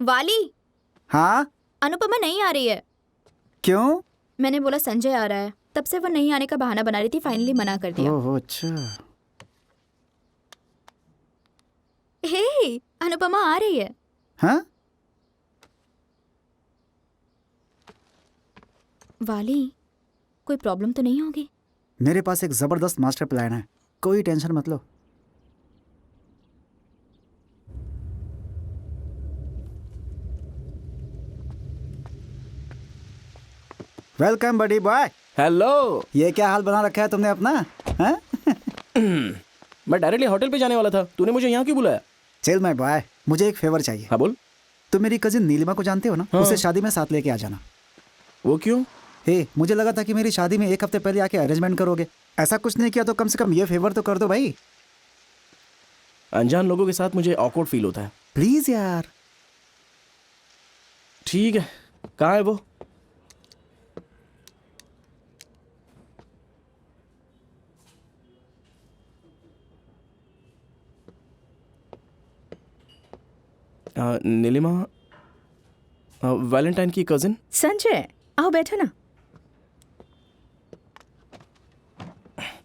वाली, हाँ अनुपमा नहीं आ रही है। क्यों? मैंने बोला संजय आ रहा है, तब से वो नहीं आने का बहाना बना रही थी, फाइनली मना कर दिया। ओह अच्छा। हे, अनुपमा आ रही है। हाँ वाली, कोई प्रॉब्लम तो नहीं होगी? मेरे पास एक जबरदस्त मास्टर प्लान है, कोई टेंशन मत लो। वेलकम बडी बॉय। हेलो। ये क्या हाल बना रखा है तुमने अपना? हाँ? मैं डायरेक्टली होटल पे जाने वाला था, तूने मुझे यहाँ क्यों बुलाया? चल माय बॉय, मुझे एक फेवर चाहिए। हाँ बोल। तुम मेरी कजिन नीलिमा को जानते हो ना? हाँ। उसे शादी में साथ लेके आ जाना। वो क्यों? हे, मुझे लगा था कि मेरी शादी में एक हफ्ते पहले आके अरेंजमेंट करोगे। ऐसा कुछ नहीं किया तो कम से कम ये फेवर तो कर दो भाई। अनजान लोगों के साथ मुझे ऑकवर्ड फील होता है। प्लीज यार। ठीक है, कहाँ है वो? नीलिमा, वैलेंटाइन की कजिन। संजय, आओ बैठो ना।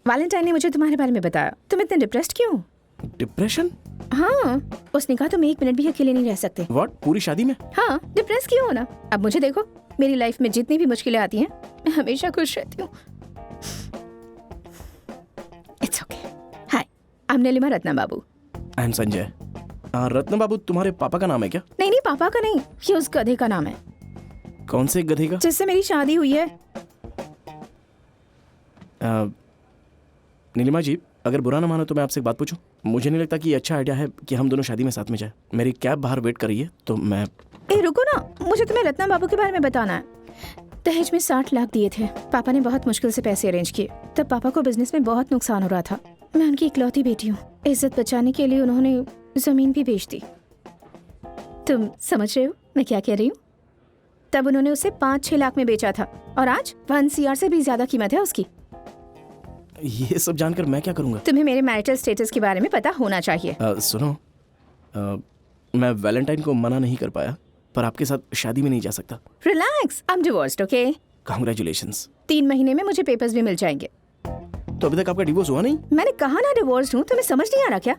वैलेंटाइन ने मुझे तुम्हारे बारे में बताया। तुम इतने डिप्रेस्ड क्यों? डिप्रेशन? हाँ, उसने कहा तुम एक मिनट भी अकेले नहीं रह सकते। व्हाट, पूरी शादी में? हाँ, डिप्रेस क्यों होना? अब मुझे देखो, मेरी लाइफ में जितनी भी मुश्किलें आती हैं, मैं हमेशा खुश रहती हूँ। It's okay. Hi, I am Neelima Ratna Babu. I am Sanjay. Ratna Babu तुम्हारे पापा का नाम है क्या? नहीं नहीं, पापा का नहीं, ये उस गधे का नाम है कौन से गधे का? जिससे मेरी शादी हुई है। नीलिमा जी, अगर बुरा ना मानो तो मैं आपसे एक बात पूछूं? मुझे नहीं लगता कि ये अच्छा आइडिया है कि हम दोनों शादी में साथ में जाए। मेरी कैब बाहर वेट कर रही है, तो मैं... ए रुको ना, मुझे तुम्हें रत्ना बाबू के बारे में बताना है। दहेज में 60 लाख दिए थे। पापा ने बहुत मुश्किल से पैसे अरेंज किए। तब पापा को बिजनेस में बहुत नुकसान हो रहा था। मैं उनकी इकलौती बेटी हूँ। इज्जत बचाने के लिए उन्होंने जमीन भी बेच दी। तुम समझ रहे हो मैं क्या कह रही हूँ? तब उन्होंने उसे 5-6 लाख में बेचा था और आज 1 CR से भी ज्यादा कीमत है उसकी। ये सब जानकर मैं क्या करूंगा? तुम्हें मेरे मैरिटल स्टेटस के बारे में पता होना चाहिए। सुनो, मैं वैलेंटाइन को मना नहीं कर पाया, पर आपके साथ शादी में नहीं जा सकता। Relax, I am divorced, okay? Congratulations. 3 महीने में मुझे पेपर्स भी मिल जाएंगे। तो अभी तक आपका डिवोर्स हुआ नहीं? मैंने कहा ना डिवोर्स्ड हूँ, तुम्हें समझ नहीं आ रहा क्या?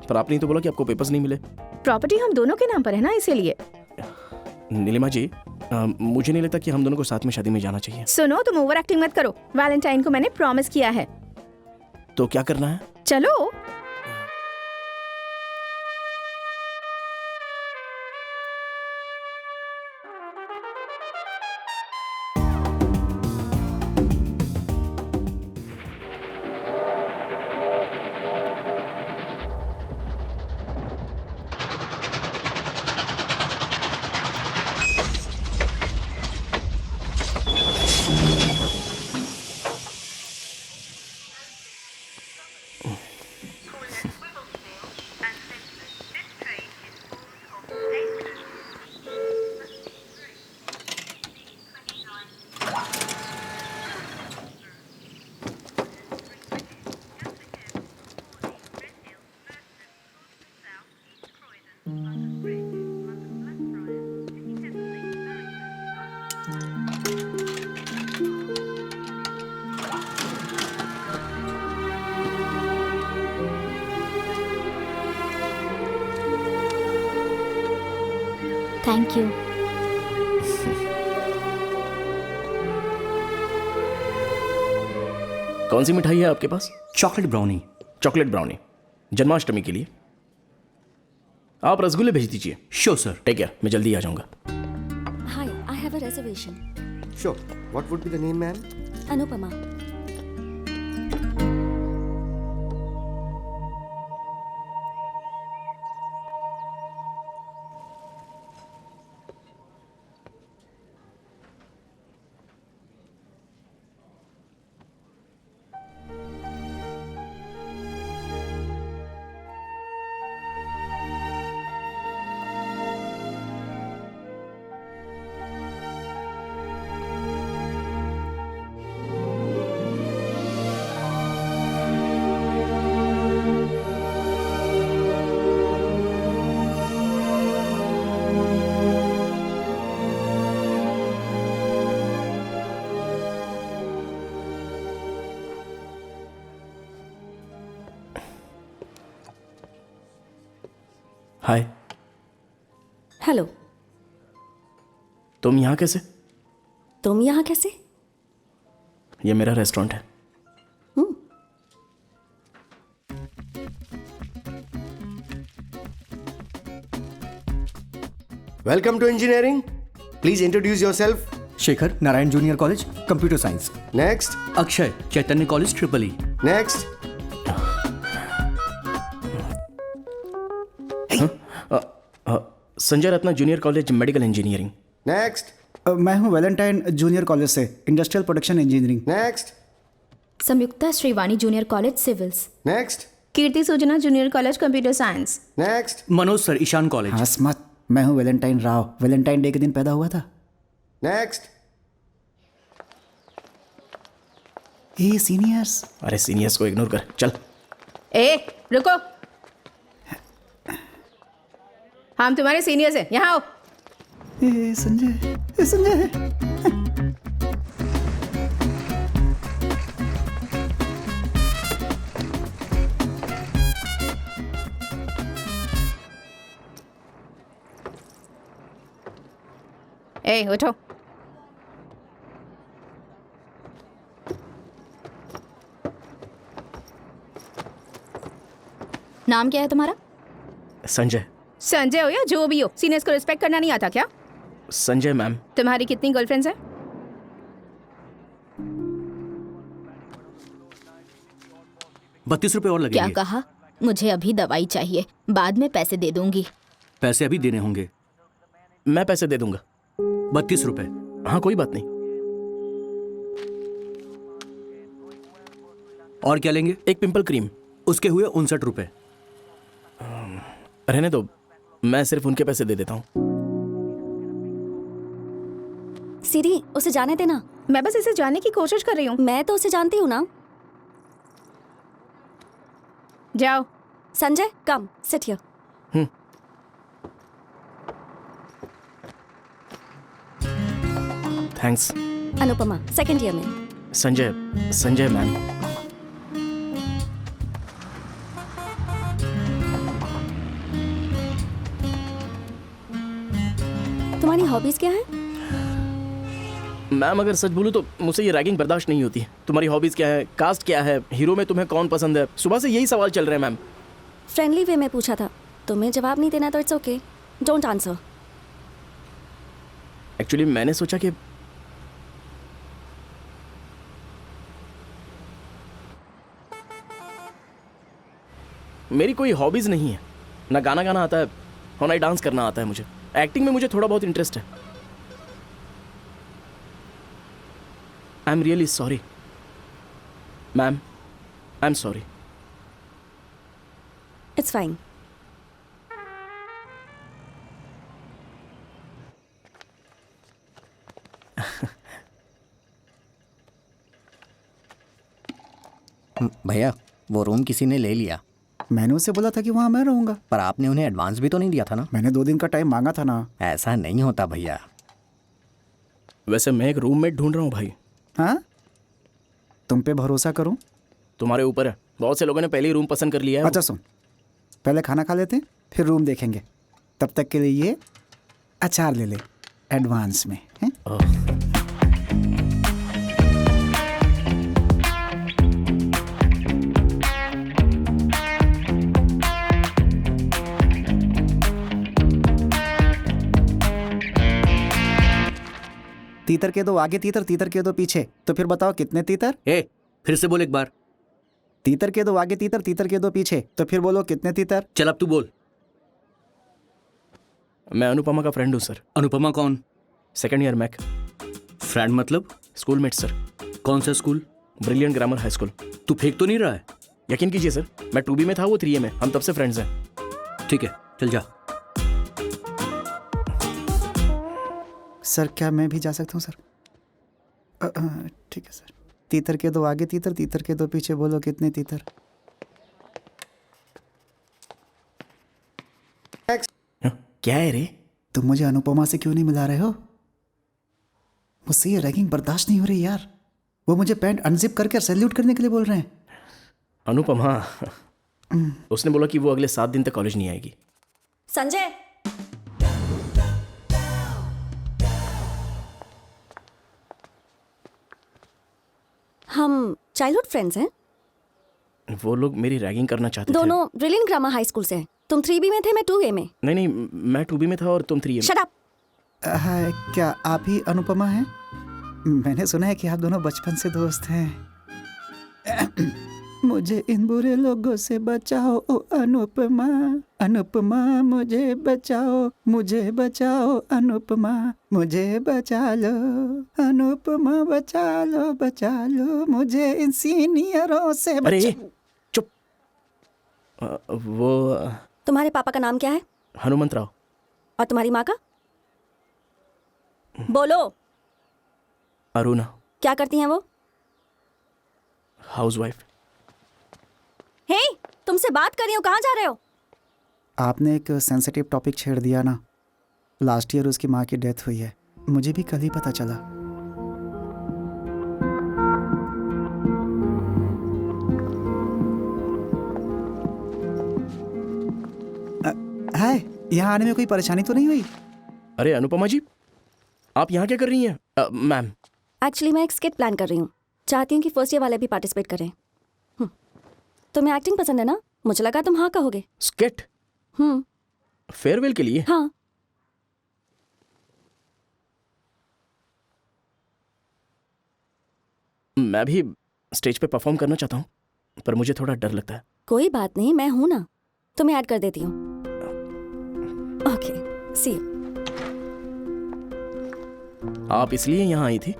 पर आपने तो बोला कि आपको पेपर्स नहीं मिले। प्रॉपर्टी हम दोनों के नाम पर है ना, इसीलिए। नीलिमा जी, मुझे नहीं लगता कि हम दोनों को साथ में शादी में जाना चाहिए। सुनो, तुम ओवर एक्टिंग मत करो। वैलेंटाइन को मैंने प्रॉमिस किया है। तो क्या करना है? चलो। Thank you. कौन सी मिठाई है आपके पास? Chocolate brownie. Chocolate brownie, Janmashtami के लिए। आप रसगुल्ले भेज दीजिए। Sure sir. ठीक है, मैं जल्दी आ जाऊंगा। Hi, I have a reservation. Sure. What would be the name, ma'am? Anupama. Hello, तुम यहाँ कैसे? तुम यहाँ कैसे? ये मेरा रेस्टोरेंट है। Welcome to engineering. Please introduce yourself. Shekhar Narayan junior college computer science. Next. Akshay Chaitanya college triple E. Next. Sanjay Ratna junior college medical engineering. Next. मैं हूँ वैलेंटाइन जूनियर कॉलेज से industrial production engineering. Next. Samyukta Shrivani junior college civils. Next. Keerthi Suchana junior college computer science. Next. Manoj sir Ishan college. हंस मत, मैं हूँ Valentine Rao, Valentine day के दिन पैदा हुआ था। Next. ए सीनियर्स। अरे सीनियर्स को इग्नोर कर, चल। ए रुको, हम तुम्हारे सीनियर्स हैं, यहाँ आओ। ए संजय, ए संजय। ए उठो। नाम क्या है तुम्हारा? संजय। संजय हो या जो भी हो, सीनियर्स को रिस्पेक्ट करना नहीं आता क्या? संजय मैम। तुम्हारी कितनी गर्लफ्रेंड्स हैं? ₹32 और क्या लगेंगे। कहा? मुझे अभी दवाई चाहिए, बाद में पैसे दे दूंगी। पैसे अभी देने होंगे। मैं पैसे दे दूंगा। ₹32। हाँ कोई बात नहीं। और क्या लेंगे? एक पिंपल क्रीम। उसके हुए ₹59। रहने दो, मैं सिर्फ उनके पैसे दे देता हूँ। सीरी, उसे जाने देना। मैं बस इसे जानने की कोशिश कर रही हूँ। मैं तो उसे जानती हूँ ना। जाओ। Sanjay, come, sit here. Thanks. Anupama, second year में। संजय मैम। तुम्हारी हॉबीज क्या है? मैम अगर सच बोलूं तो मुझसे ये रैगिंग बर्दाश्त नहीं होती। तुम्हारी हॉबीज क्या है, कास्ट क्या है, हीरो में तुम्हें कौन पसंद है? सुबह से यही सवाल चल रहे हैं मैम। फ्रेंडली वे में पूछा था। तुम्हें जवाब नहीं देना तो it's okay, don't answer. Actually मैंने सोचा कि मेरी कोई हॉबीज नहीं है। ना गाना गाना आता है और ना ही डांस करना आता है मुझे। एक्टिंग में मुझे थोड़ा बहुत इंटरेस्ट है। I am really sorry ma'am, I am sorry. It's fine. भैया वो रूम किसी ने ले लिया। मैंने उससे बोला था कि वहाँ मैं रहूँगा। पर आपने उन्हें एडवांस भी तो नहीं दिया था ना। मैंने 2 दिन का टाइम मांगा था ना। ऐसा नहीं होता भैया। वैसे मैं एक रूममेट ढूंढ रहा हूँ भाई। हाँ, तुम पे भरोसा करूँ? तुम्हारे ऊपर है। बहुत से लोगों ने पहले ही रूम पसंद कर लिया है। अच्छा सुन, पहले खाना खा लेते हैं, फिर रूम देखेंगे। तब तक के लिए ये अचार ले ले एडवांस में, हैं? तीतर के दो आगे तीतर, तीतर के दो पीछे। तो फिर बताओ कितने तीतर? ए फिर से बोल एक बार। तीतर के दो आगे तीतर, तीतर के दो पीछे। तो फिर बोलो कितने तीतर? चल अब तू बोल। मैं अनुपमा का फ्रेंड हूँ सर। अनुपमा कौन? Second year mech. फ्रेंड मतलब? Schoolmate sir. कौन सा school? Brilliant grammar high school. तू फेंक तो नहीं रहा है? यकीन कीजिए सर, मैं 2B में था, वो 3A में। हम तब से फ्रेंड्स हैं। ठीक है चल जा। सर क्या मैं भी जा सकता हूँ सर? ठीक है सर। तीतर के दो आगे तीतर, तीतर के दो पीछे। बोलो कितने तीतर? क्या है रे? तुम मुझे अनुपमा से क्यों नहीं मिला रहे हो? मुझसे ये रैगिंग बर्दाश्त नहीं हो रही यार। वो मुझे पैंट अनजिप करके सैल्यूट करने के लिए बोल रहे हैं। अनुपमा उसने बोला कि वो अगले 7 दिन तक कॉलेज नहीं आएगी। संजय, हम चाइल्डहुड फ्रेंड्स हैं। वो लोग मेरी रैगिंग करना चाहते थे। दोनों ब्रिलियंट ग्रामर हाई स्कूल से हैं। तुम 3B में थे, मैं 2A में। नहीं, मैं 2B में था और तुम 3A में। Shut up. हाय, क्या आप ही अनुपमा हैं? मैंने सुना है कि आप दोनों बचपन से दोस्त हैं। मुझे इन बुरे लोगों से बचाओ ओ अनुपमा, अनुपमा मुझे बचाओ अनुपमा, मुझे बचा लो अनुपमा, बचा लो मुझे इन सीनियरों से अरे बचा। चुप। वो तुम्हारे पापा का नाम क्या है? हनुमंत राव। और तुम्हारी माँ का? बोलो। अरुणा। क्या करती हैं वो? हाउसवाइफ। हे, तुमसे बात कर रही हूँ, कहाँ जा रहे हो? आपने एक सेंसिटिव टॉपिक छेड़ दिया ना। लास्ट ईयर उसकी माँ की डेथ हुई है, मुझे भी कल ही पता चला। हाय, यहाँ आने में कोई परेशानी तो नहीं हुई? अरे अनुपमा जी, आप यहाँ क्या कर रही हैं? मैम, एक्चुअली मैं एक स्किट प्लान कर रही हूँ। चाहती हूँ कि फर्स्ट ईयर वाले भी पार्टिसिपेट करें। तुम्हें एक्टिंग पसंद है ना? मुझे लगा तुम हाँ कहोगे। स्किट फेयरवेल के लिए? हाँ। मैं भी स्टेज पे परफॉर्म करना चाहता हूँ, पर मुझे थोड़ा डर लगता है। कोई बात नहीं, मैं हूं ना, तुम्हें ऐड कर देती हूँ। Okay, see you. आप इसलिए यहाँ आई थी?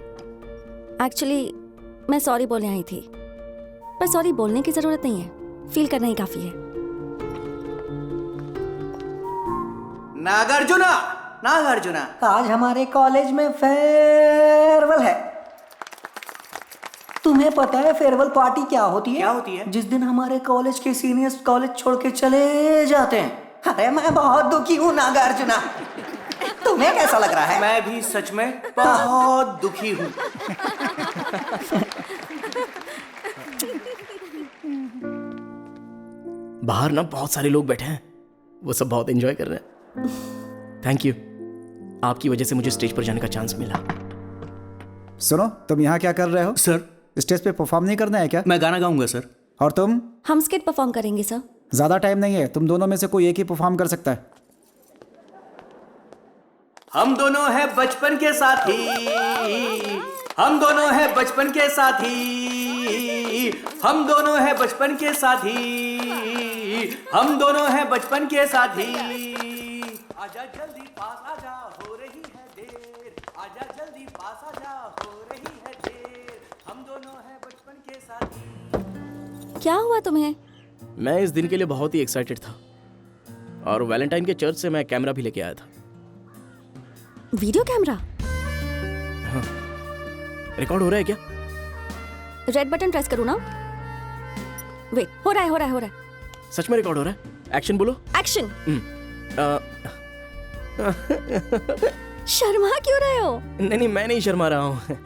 एक्चुअली मैं सॉरी बोलने आई थी, पर सॉरी बोलने की जरूरत नहीं है, फील करना ही काफी है। नागार्जुना, आज हमारे कॉलेज में फेयरवेल है। तुम्हें पता है फेयरवेल पार्टी क्या होती है? क्या होती है? जिस दिन हमारे कॉलेज के सीनियर्स कॉलेज छोड़ के चले जाते हैं। अरे मैं बहुत दुखी हूँ नागार्जुना। तुम्हें कैसा लग रहा है? मैं भी सच में बहुत दुखी हूँ। बाहर ना बहुत सारे लोग बैठे हैं, वो सब बहुत एंजॉय कर रहे हैं। थैंक यू, आपकी वजह से मुझे स्टेज पर जाने का चांस मिला। सुनो, तुम यहाँ क्या कर रहे हो? सर, स्टेज पे परफॉर्म नहीं करना है क्या? मैं गाना गाऊंगा सर। और तुम? हम स्किट परफॉर्म करेंगे सर। ज्यादा टाइम नहीं है, तुम दोनों में से कोई एक ही परफॉर्म कर सकता है। हम दोनों हैं बचपन के साथी, हम दोनों हैं बचपन के साथी, हम दोनों हैं बचपन के साथी, हम दोनों हैं बचपन के साथी। आजा जल्दी पास आजा, हो रही है देर, आजा जल्दी पास आजा, हो रही है देर, हम दोनों हैं बचपन के साथी। क्या हुआ तुम्हें? मैं इस दिन के लिए बहुत ही एक्साइटेड था, और वैलेंटाइन के चर्च से मैं कैमरा भी लेके आया था। Video camera? रिकॉर्ड हो रहा है क्या? रेड बटन प्रेस करूँ ना? वेट, हो रहा है। सच में रिकॉर्ड हो रहा है? एक्शन बोलो। एक्शन। शर्मा क्यों रहे हो? नहीं, मैं नहीं शर्मा रहा हूँ।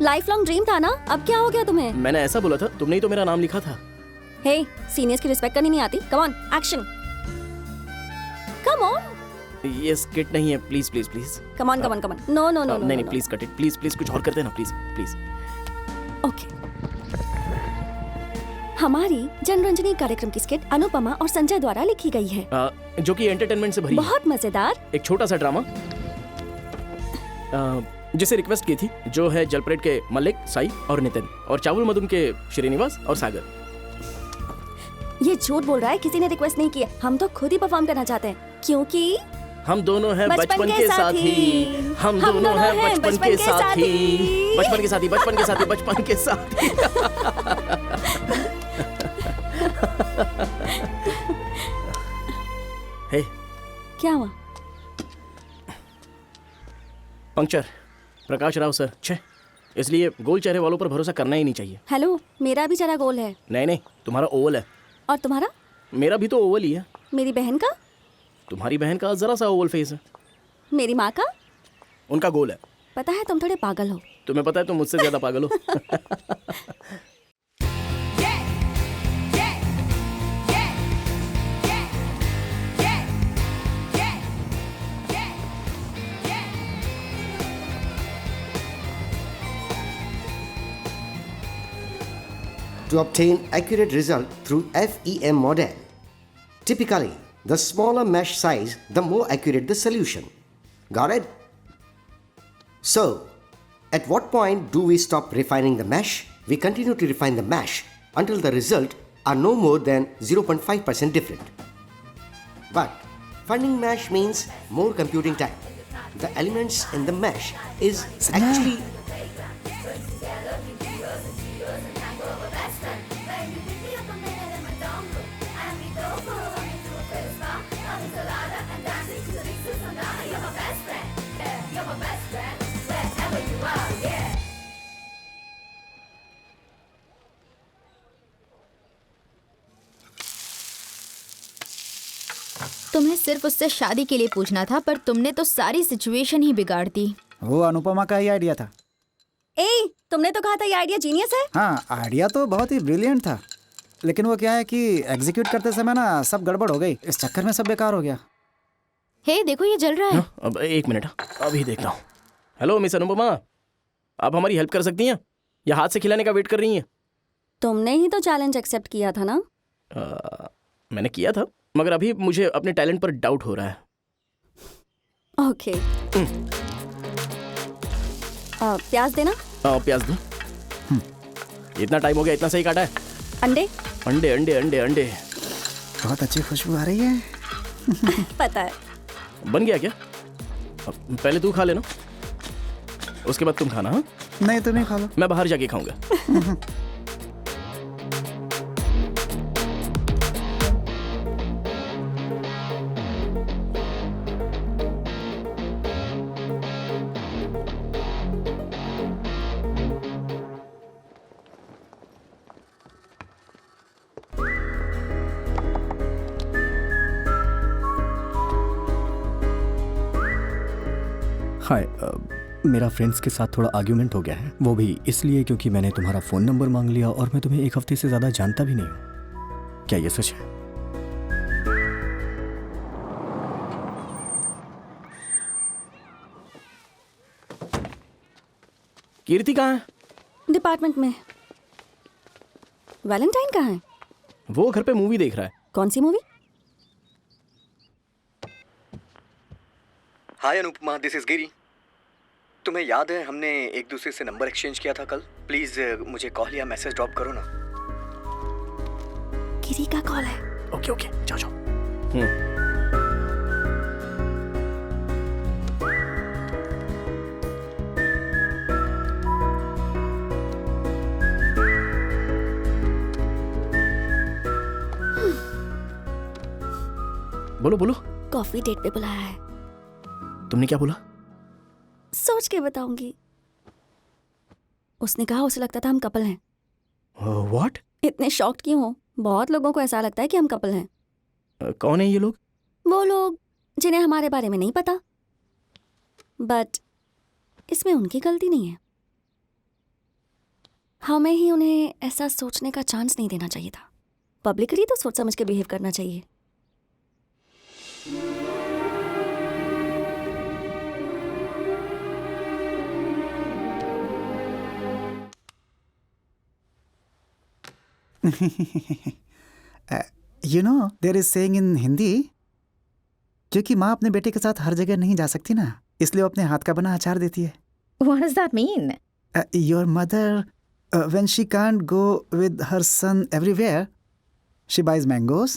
लाइफ लॉन्ग ड्रीम था ना, अब क्या हो गया तुम्हें? मैंने ऐसा बोला था, तुमने ही तो मेरा नाम लिखा था। हे, सीनियर्स की रिस्पेक्ट करनी नहीं आती? Come on, action. Come on. ये स्किट नहीं है, please please please. Come on. No. नहीं, प्लीज कट इट, प्लीज कुछ और करते ना, प्लीज। ओके। हमारी जनरंजनी कार्यक्रम की स्किट अनुपमा और संजय द्वारा लिखी गई है, जो कि एंटरटेनमेंट से भरी है। बहुत मजेदार। एक छोटा सा ड्रामा जिसे रिक्वेस्ट की थी, जो है जलप्रेट के मलिक, साई और नितिन, और चावल मधुम के श्रीनिवास और सागर। ये झूठ बोल रहा है, किसी ने रिक्वेस्ट नहीं किया, हम तो खुद ही परफॉर्म करना चाहते हैं, क्योंकि हम दोनों हैं बचपन के साथी, हम दोनों हैं बचपन के साथी, बचपन के साथी, बचपन के साथी, बचपन के साथी। हे, क्या हुआ? पंक्चर। प्रकाश राव सर, छे, इसलिए गोल चेहरे वालों पर भरोसा करना ही नहीं चाहिए। हेलो, मेरा भी जरा गोल है। नहीं, तुम्हारा ओवल है। और तुम्हारा? मेरा भी तो ओवल ही है। मेरी बहन का? तुम्हारी बहन का जरा सा ओवल फेस है। मेरी माँ का? उनका गोल है। पता है तुम थोड़े पागल हो। तुम्हें पता है तुम मुझसे ज्यादा पागल हो। to obtain accurate result through FEM model. Typically, the smaller mesh size, the more accurate the solution. Got it? So, at what point do we stop refining the mesh? We continue to refine the mesh until the result are no more than 0.5% different. But funding mesh means more computing time. The elements in the mesh is actually तुम्हें सिर्फ उससे शादी के लिए पूछना था, पर तुमने तो सारी सिचुएशन ही बिगाड़ दी। वो अनुपमा का ही आइडिया था। ए, तुमने तो कहा था ये आइडिया जीनियस है। हाँ, आइडिया तो बहुत ही ब्रिलियंट था, लेकिन वो क्या है कि एग्जीक्यूट करते समय ना सब गड़बड़ हो गई। इस चक्कर में सब बेकार हो गया। हे देखो, ये जल रहा है। अब एक मिनट, अभी देखता हूँ। हेलो मिस अनुपमा, आप हमारी हेल्प कर सकती हैं या हाथ से खिलाने का वेट कर रही हैं? तुमने ही तो चैलेंज एक्सेप्ट किया था ना। मैंने किया था, मगर अभी मुझे अपने टैलेंट पर डाउट हो रहा है। ओके। प्याज देना। प्याज दूं? इतना टाइम हो गया, इतना सही काटा है। अंडे अंडे अंडे अंडे अंडे। बहुत अच्छी खुशबू आ रही है। पता है। बन गया क्या? पहले तू खा लेना, उसके बाद तुम खाना। हाँ, नहीं तुम ही खा लो, मैं बाहर जाके खाऊंगा। हाय, मेरा फ्रेंड्स के साथ थोड़ा आर्ग्यूमेंट हो गया है। वो भी इसलिए क्योंकि मैंने तुम्हारा फ़ोन नंबर मांग लिया और मैं तुम्हें एक हफ्ते से ज़्यादा जानता भी नहीं हूँ। क्या ये सच है? कीर्ति कहाँ है? डिपार्टमेंट में। वैलेंटाइन कहाँ है? वो घर पे मूवी देख रहा है। कौन सी movie? Hi Anupama, this is Giri. तुम्हें याद है हमने एक दूसरे से नंबर एक्सचेंज किया था कल? प्लीज मुझे कॉल या मैसेज ड्रॉप करो ना। गिरी का कॉल है। ओके ओके, जाओ जाओ। बोलो बोलो। कॉफी डेट पे बुलाया है। तुमने क्या बोला? सोच के बताऊंगी। उसने कहा उसे लगता था हम कपल हैं। व्हाट? इतने शॉक्ड क्यों हो? बहुत लोगों को ऐसा लगता है कि हम कपल हैं। कौन है ये लोग? वो लोग जिन्हें हमारे बारे में नहीं पता, बट इसमें उनकी गलती नहीं है। हमें ही उन्हें ऐसा सोचने का चांस नहीं देना चाहिए था। पब्लिकली तो सोच समझ के बिहेव करना चाहिए। You know there is saying in Hindi, क्योंकि माँ अपने बेटे के साथ हर जगह नहीं जा सकती ना, इसलिए वो अपने हाथ का बना अचार देती है। What does that mean? Your mother, when she can't go with her son everywhere, she buys mangoes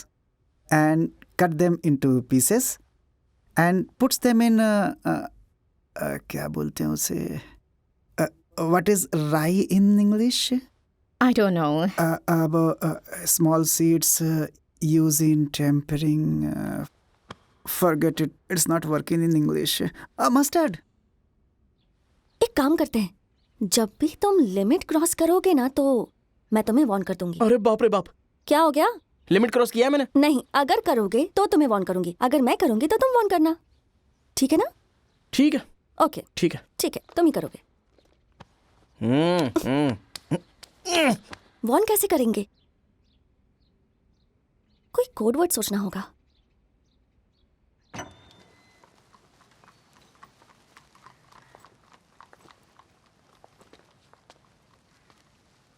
and cut them into pieces and puts them in क्या बोलते हैं उसे? What is rye in English? I don't know. Small seeds used in tempering. Forget it. It's not working in English. Mustard. एक काम करते हैं, जब भी तुम लिमिट क्रॉस करोगे ना तो मैं तुम्हें वार्न कर दूंगी। अरे बाप रे बाप! क्या हो गया? लिमिट क्रॉस किया है मैंने? नहीं, अगर करोगे तो तुम्हें वार्न करूंगी, अगर मैं करूंगी तो तुम वार्न करना। ठीक है ना? ठीक है। ओके ठीक है। ठीक है, तुम ही करोगे। वार्न कैसे करेंगे? कोई कोड वर्ड सोचना होगा।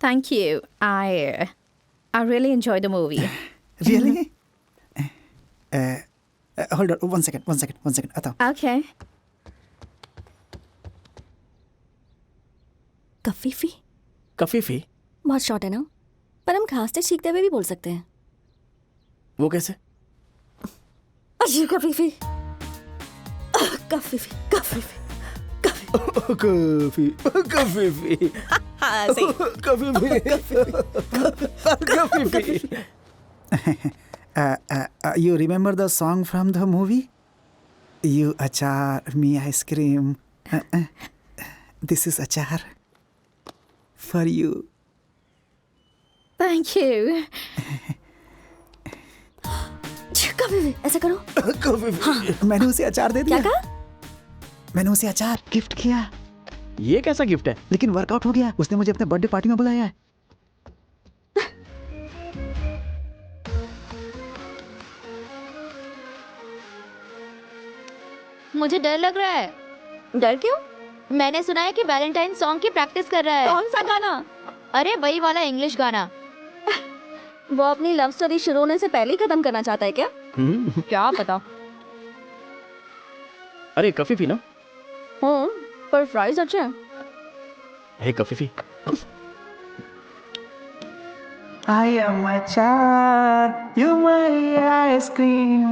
Thank you. I really enjoyed the movie. Really? Hold on, one second. आता हूँ. Okay. कफीफी कफीफी? बहुत शॉर्ट है ना, पर हम खांसते छींकते हुए भी बोल सकते हैं। वो कैसे? अजी कफीफी कफीफी कफीफी कफी कफीफी हाँ सही। कफीफी। You remember the song from the movie? You achar, me ice cream. This is achar for you. Thank you. कफीफी ऐसा करो। कफीफी। मैंने उसे अचार दे दिया. क्या कहा? मैंने उसे अचार गिफ्ट किया. ये कैसा गिफ्ट है? लेकिन वर्कआउट हो गया. उसने मुझे अपने बर्थडे पार्टी में बुलाया है. मुझे डर लग रहा है। डर क्यों? मैंने सुना है कि वैलेंटाइन सॉन्ग की प्रैक्टिस कर रहा है। कौन सा गाना? अरे वही वाला इंग्लिश गाना। वो अपनी लव स्टोरी शुरू होने से पहले ही खत्म करना चाहता है क्या? क्या पता। अरे कफीफी ना? पर फ्राइज अच्छे हैं। हे कफीफी। I am achar, you my ice cream.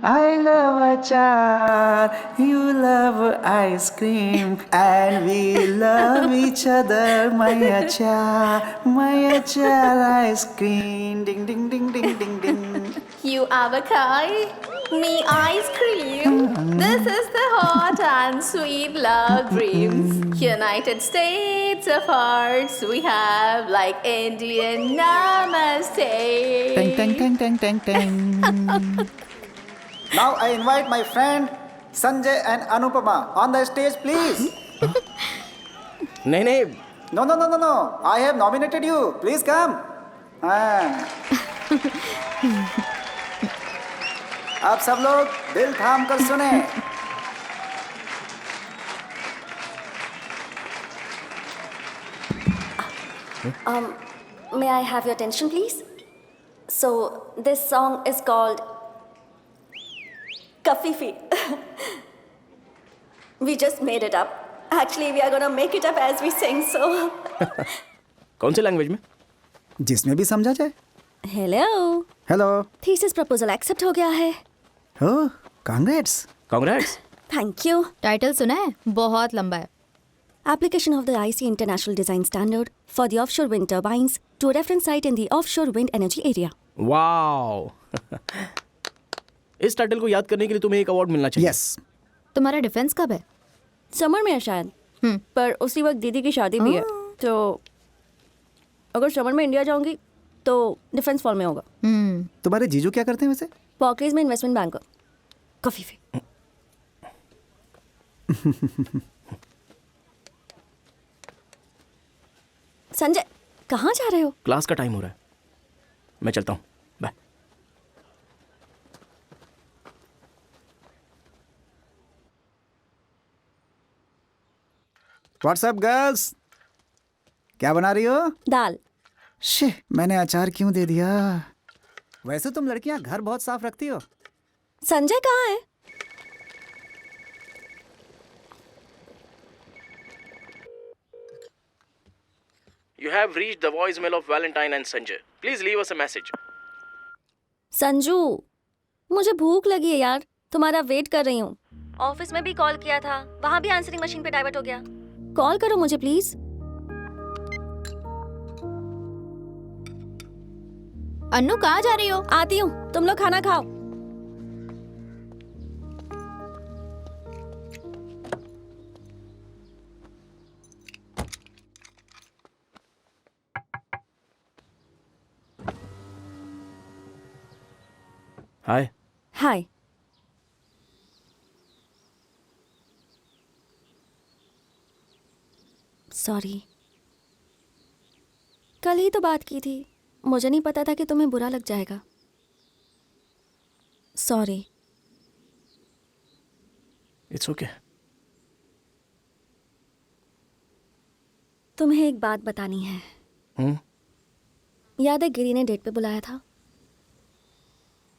I love achar, you love ice cream, and we love each other. My achar ice cream. Ding ding ding ding ding ding. You avocado, me ice cream. This is the hot and sweet love dreams. United States of Hearts we have like Indian Namaste. Tang tang tang tang tang tang. Now I invite my friend Sanjay and Anupama on the stage, please. नहीं नहीं। No. I have nominated you. Please come. आप सब लोग दिल थाम कर सुने. May I have your attention, please? So this song is called Kafifi. We just made it up. Actually, we are gonna make it up as we sing. So. कौन से language में? जिसमें भी समझा जाए. Hello. Hello. Thesis proposal accept हो गया है. Oh, congrats. Congrats. Thank you. Title सुना है? बहुत लंबा है। Application of the IC International Design Standard for the offshore wind turbines to a reference site in the offshore wind energy area. Wow. इस title को याद करने के लिए तुम्हें एक अवार्ड मिलना चाहिए। Yes. तुम्हारा डिफेंस कब है? समर में है शायद। पर उसी वक्त दीदी की शादी भी है, तो अगर समर में इंडिया जाऊंगी तो डिफेंस फॉल में होगा। तुम्हारे जीजू क्या करते हैं वैसे? पॉकेज में इन्वेस्टमेंट बैंकर। कफीफी। संजय कहाँ जा रहे हो? क्लास का टाइम हो रहा है, मैं चलता हूँ। बाय। व्हाट्सएप गर्ल्स, क्या बना रही हो? दाल। शे, मैंने अचार क्यों दे दिया? वैसे तुम लड़कियां घर बहुत साफ रखती हो। संजय कहाँ है? You have reached the voicemail of Valentine and Sanjay. Please leave us a message. Sanju, मुझे भूख लगी है यार, तुम्हारा वेट कर रही हूँ। ऑफिस में भी कॉल किया था, वहाँ भी आंसरिंग मशीन पे डाइवर्ट हो गया। कॉल करो मुझे प्लीज। अन्नू कहाँ जा रही हो? आती हूँ, तुम लोग खाना खाओ। हाय। हाय। सॉरी, कल ही तो बात की थी, मुझे नहीं पता था कि तुम्हें बुरा लग जाएगा। सॉरी। It's okay. तुम्हें एक बात बतानी है। याद है गिरी ने डेट पे बुलाया था,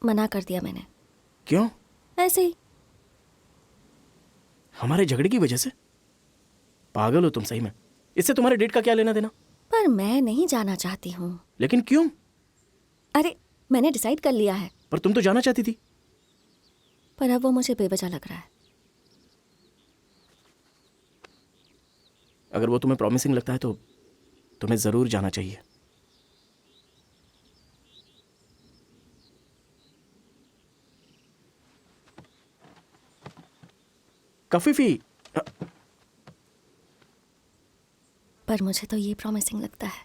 मना कर दिया मैंने। क्यों? ऐसे ही। हमारे झगड़े की वजह से? पागल हो तुम सही में। इससे तुम्हारे डेट का क्या लेना देना? पर मैं नहीं जाना चाहती हूँ। लेकिन क्यों? अरे मैंने डिसाइड कर लिया है। पर तुम तो जाना चाहती थी। पर अब वो मुझे बेवजह लग रहा है। अगर वो तुम्हें प्रॉमिसिंग लगता है तो तुम्हें जरूर जाना चाहिए। कफीफी। पर मुझे तो ये प्रॉमिसिंग लगता है।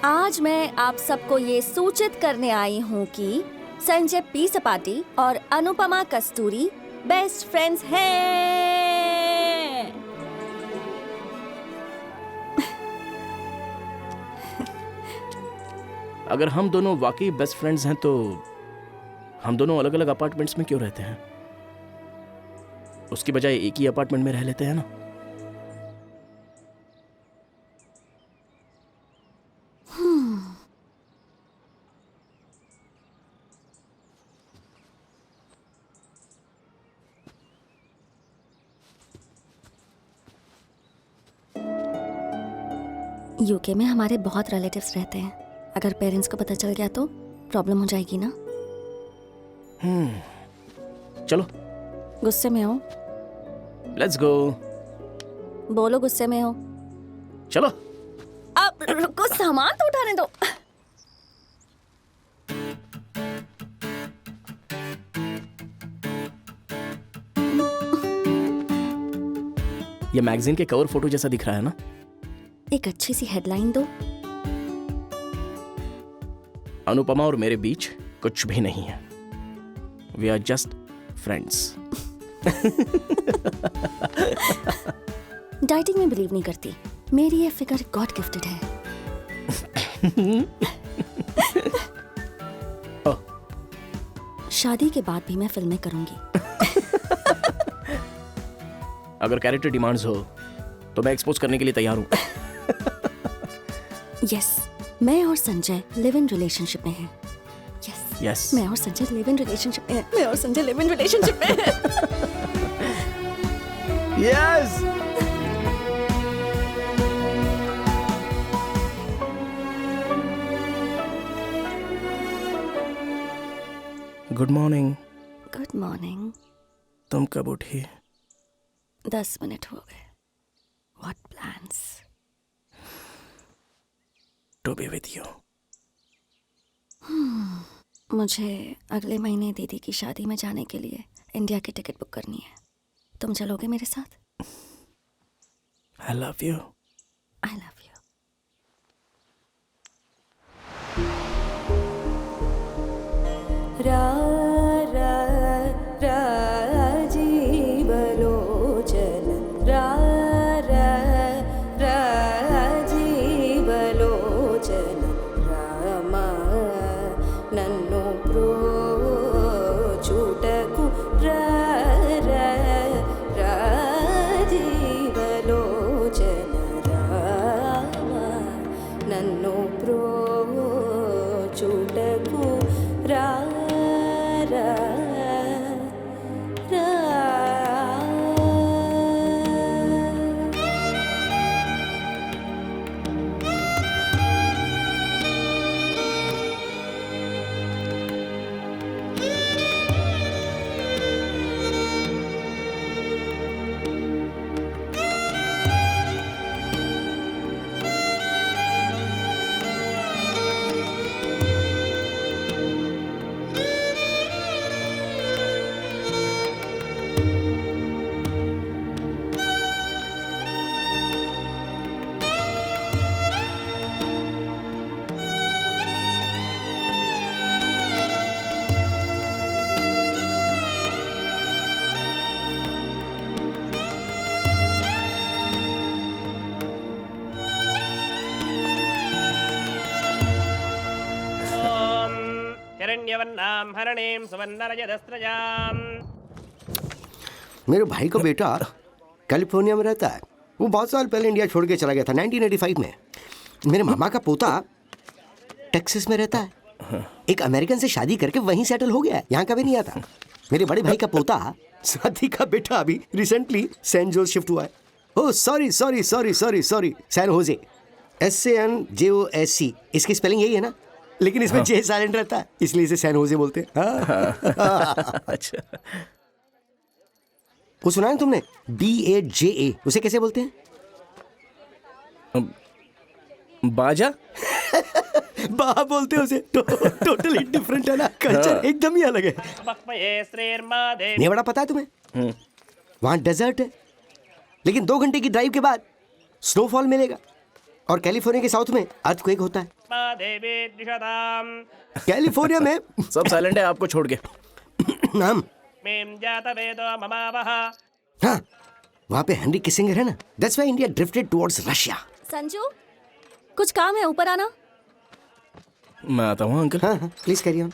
आज मैं आप सबको ये सूचित करने आई हूँ कि संजय पी सपाटी और अनुपमा कस्तूरी बेस्ट फ्रेंड्स हैं। अगर हम दोनों वाकई बेस्ट फ्रेंड्स हैं तो हम दोनों अलग अलग अपार्टमेंट्स में क्यों रहते हैं? उसकी बजाय एक ही अपार्टमेंट में रह लेते हैं ना। यूके में हमारे बहुत रिलेटिव्स रहते हैं। अगर पेरेंट्स को पता चल गया तो प्रॉब्लम हो जाएगी ना। चलो गुस्से में हो? Let's go. बोलो गुस्से में हो। चलो। अब रुको, सामान तो उठाने दो। ये मैगजीन के कवर फोटो जैसा दिख रहा है ना? एक अच्छी सी हेडलाइन दो। अनुपमा और मेरे बीच कुछ भी नहीं है। We are just friends. Dieting में बिलीव नहीं करती। मेरी ये फिगर गॉड गिफ्टेड है। शादी के बाद भी मैं फिल्में करूंगी। अगर कैरेक्टर डिमांड्स हो तो मैं एक्सपोज करने के लिए तैयार हूं। यस, मैं और संजय लिव इन रिलेशनशिप में हैं। यस, मैं और संजय लिव इन रिलेशनशिप में हैं। मैं और संजय लिव इन रिलेशनशिप में हैं। Yes. Good morning. Good morning. तुम कब उठी? 10 मिनट हो गए। What plans? To be with you. मुझे अगले महीने दीदी की शादी में जाने के लिए इंडिया की टिकट बुक करनी है। तुम चलोगे मेरे साथ? I love you. I love you. Rajivlochan Rajivlochan Rama नन्नु प्रोचुटकु Rajivlochan Rama नन्नु प्रोचुटकु हिरण्यवर्णां हरणीं सुवर्णरजतस्रजाम्। मेरे भाई का बेटा कैलिफोर्निया में रहता है। वो बहुत साल पहले इंडिया छोड़ के चला गया था 1985 में। मेरे मामा का पोता टेक्सास में रहता है। एक अमेरिकन से शादी करके वहीं सेटल हो गया है, यहाँ कभी नहीं आता। मेरे बड़े भाई का पोता साथी का बेटा अभी रिसेंटली सैन जोस शिफ्ट हुआ है। Oh sorry sorry sorry sorry sorry, San Jose, SANJOSC। इसकी स्पेलिंग यही है ना, लेकिन इसमें जे साइलेंट रहता है, इसलिए इसे सैन होजे बोलते हैं। अच्छा, वो सुना है तुमने BAJA, उसे कैसे बोलते हैं? बाजा। बा बोलते हैं उसे। टोटली डिफरेंट है ना, कल्चर एकदम ही अलग है। नेवाड़ा पता है तुम्हें? वहां डेजर्ट है, लेकिन 2 घंटे की ड्राइव के बाद स्नोफॉल मिलेगा। और कैलिफोर्निया के साउथ में अर्थक्वेक होता है। कैलिफोर्निया में सब साइलेंट है आपको छोड़ के। नाम हाँ, वहाँ पे हेनरी किसिंगर है ना, that's why India drifted towards Russia. Sanju, कुछ काम है, ऊपर आना। मैं आता हूँ अंकल। हाँ हाँ, प्लीज कैरी ऑन।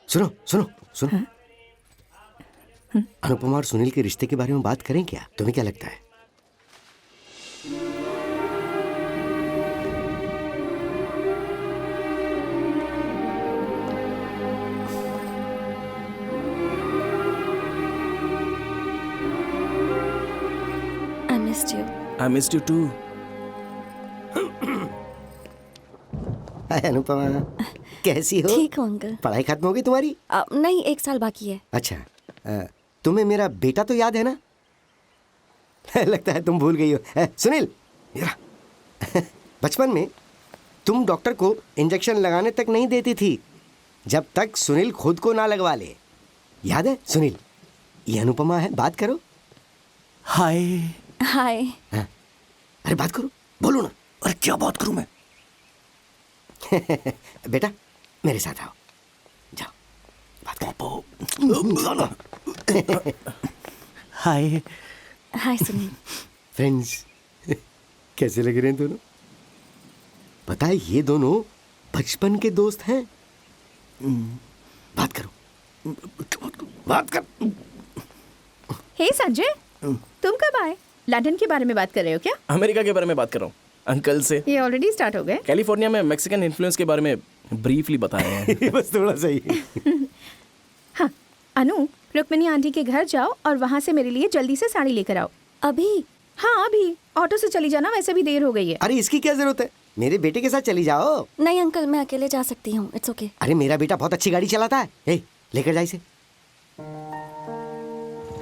सुनो सुनो सुनो, अनुपमा और सुनील के रिश्ते के बारे में बात करें क्या? तुम्हें क्या लगता है? I missed you. I missed you too. हाय अनुपमा, कैसी हो? ठीक हो अंकल? पढ़ाई खत्म हो गई तुम्हारी? नहीं, 1 साल बाकी है। अच्छा, तुम्हें मेरा बेटा तो याद है ना? लगता है तुम भूल गई हो। सुनील, बचपन में तुम डॉक्टर को इंजेक्शन लगाने तक नहीं देती थी जब तक सुनील खुद को ना लगवा ले। याद है सुनील? ये अनुपमा है, बात करो। हाय। हाय। अरे बात करो, बोलो ना। अरे क्या बात करूं मैं? बेटा मेरे साथ आओ, जाओ बात करो। हाय। हाय सुनील। फ्रेंड्स, कैसे लग रहे हैं दोनों? पता है ये दोनों बचपन के दोस्त हैं। बात करो, बात कर। हे संजय, तुम कब आए? लंदन के बारे में बात कर रहे हो क्या? अमेरिका के बारे में बात कर रहा हूँ अंकल से। ये ऑलरेडी स्टार्ट हो गए? कैलिफोर्निया में मैक्सिकन इन्फ्लुएंस के बारे में ब्रीफली बता रहे हैं। बस थोड़ा सही। हाँ अनु, रुक्मिनी आंटी के घर जाओ और वहाँ से मेरे लिए जल्दी से साड़ी लेकर आओ। अभी? हाँ अभी। ऑटो से चली जाना, वैसे भी देर हो गई है। अरे इसकी क्या जरूरत है, मेरे बेटे के साथ चली जाओ। नहीं अंकल, मैं अकेले जा सकती हूँ, इट्स ओके। अरे मेरा बेटा बहुत अच्छी गाड़ी चलाता है। ए, लेकर जा इसे।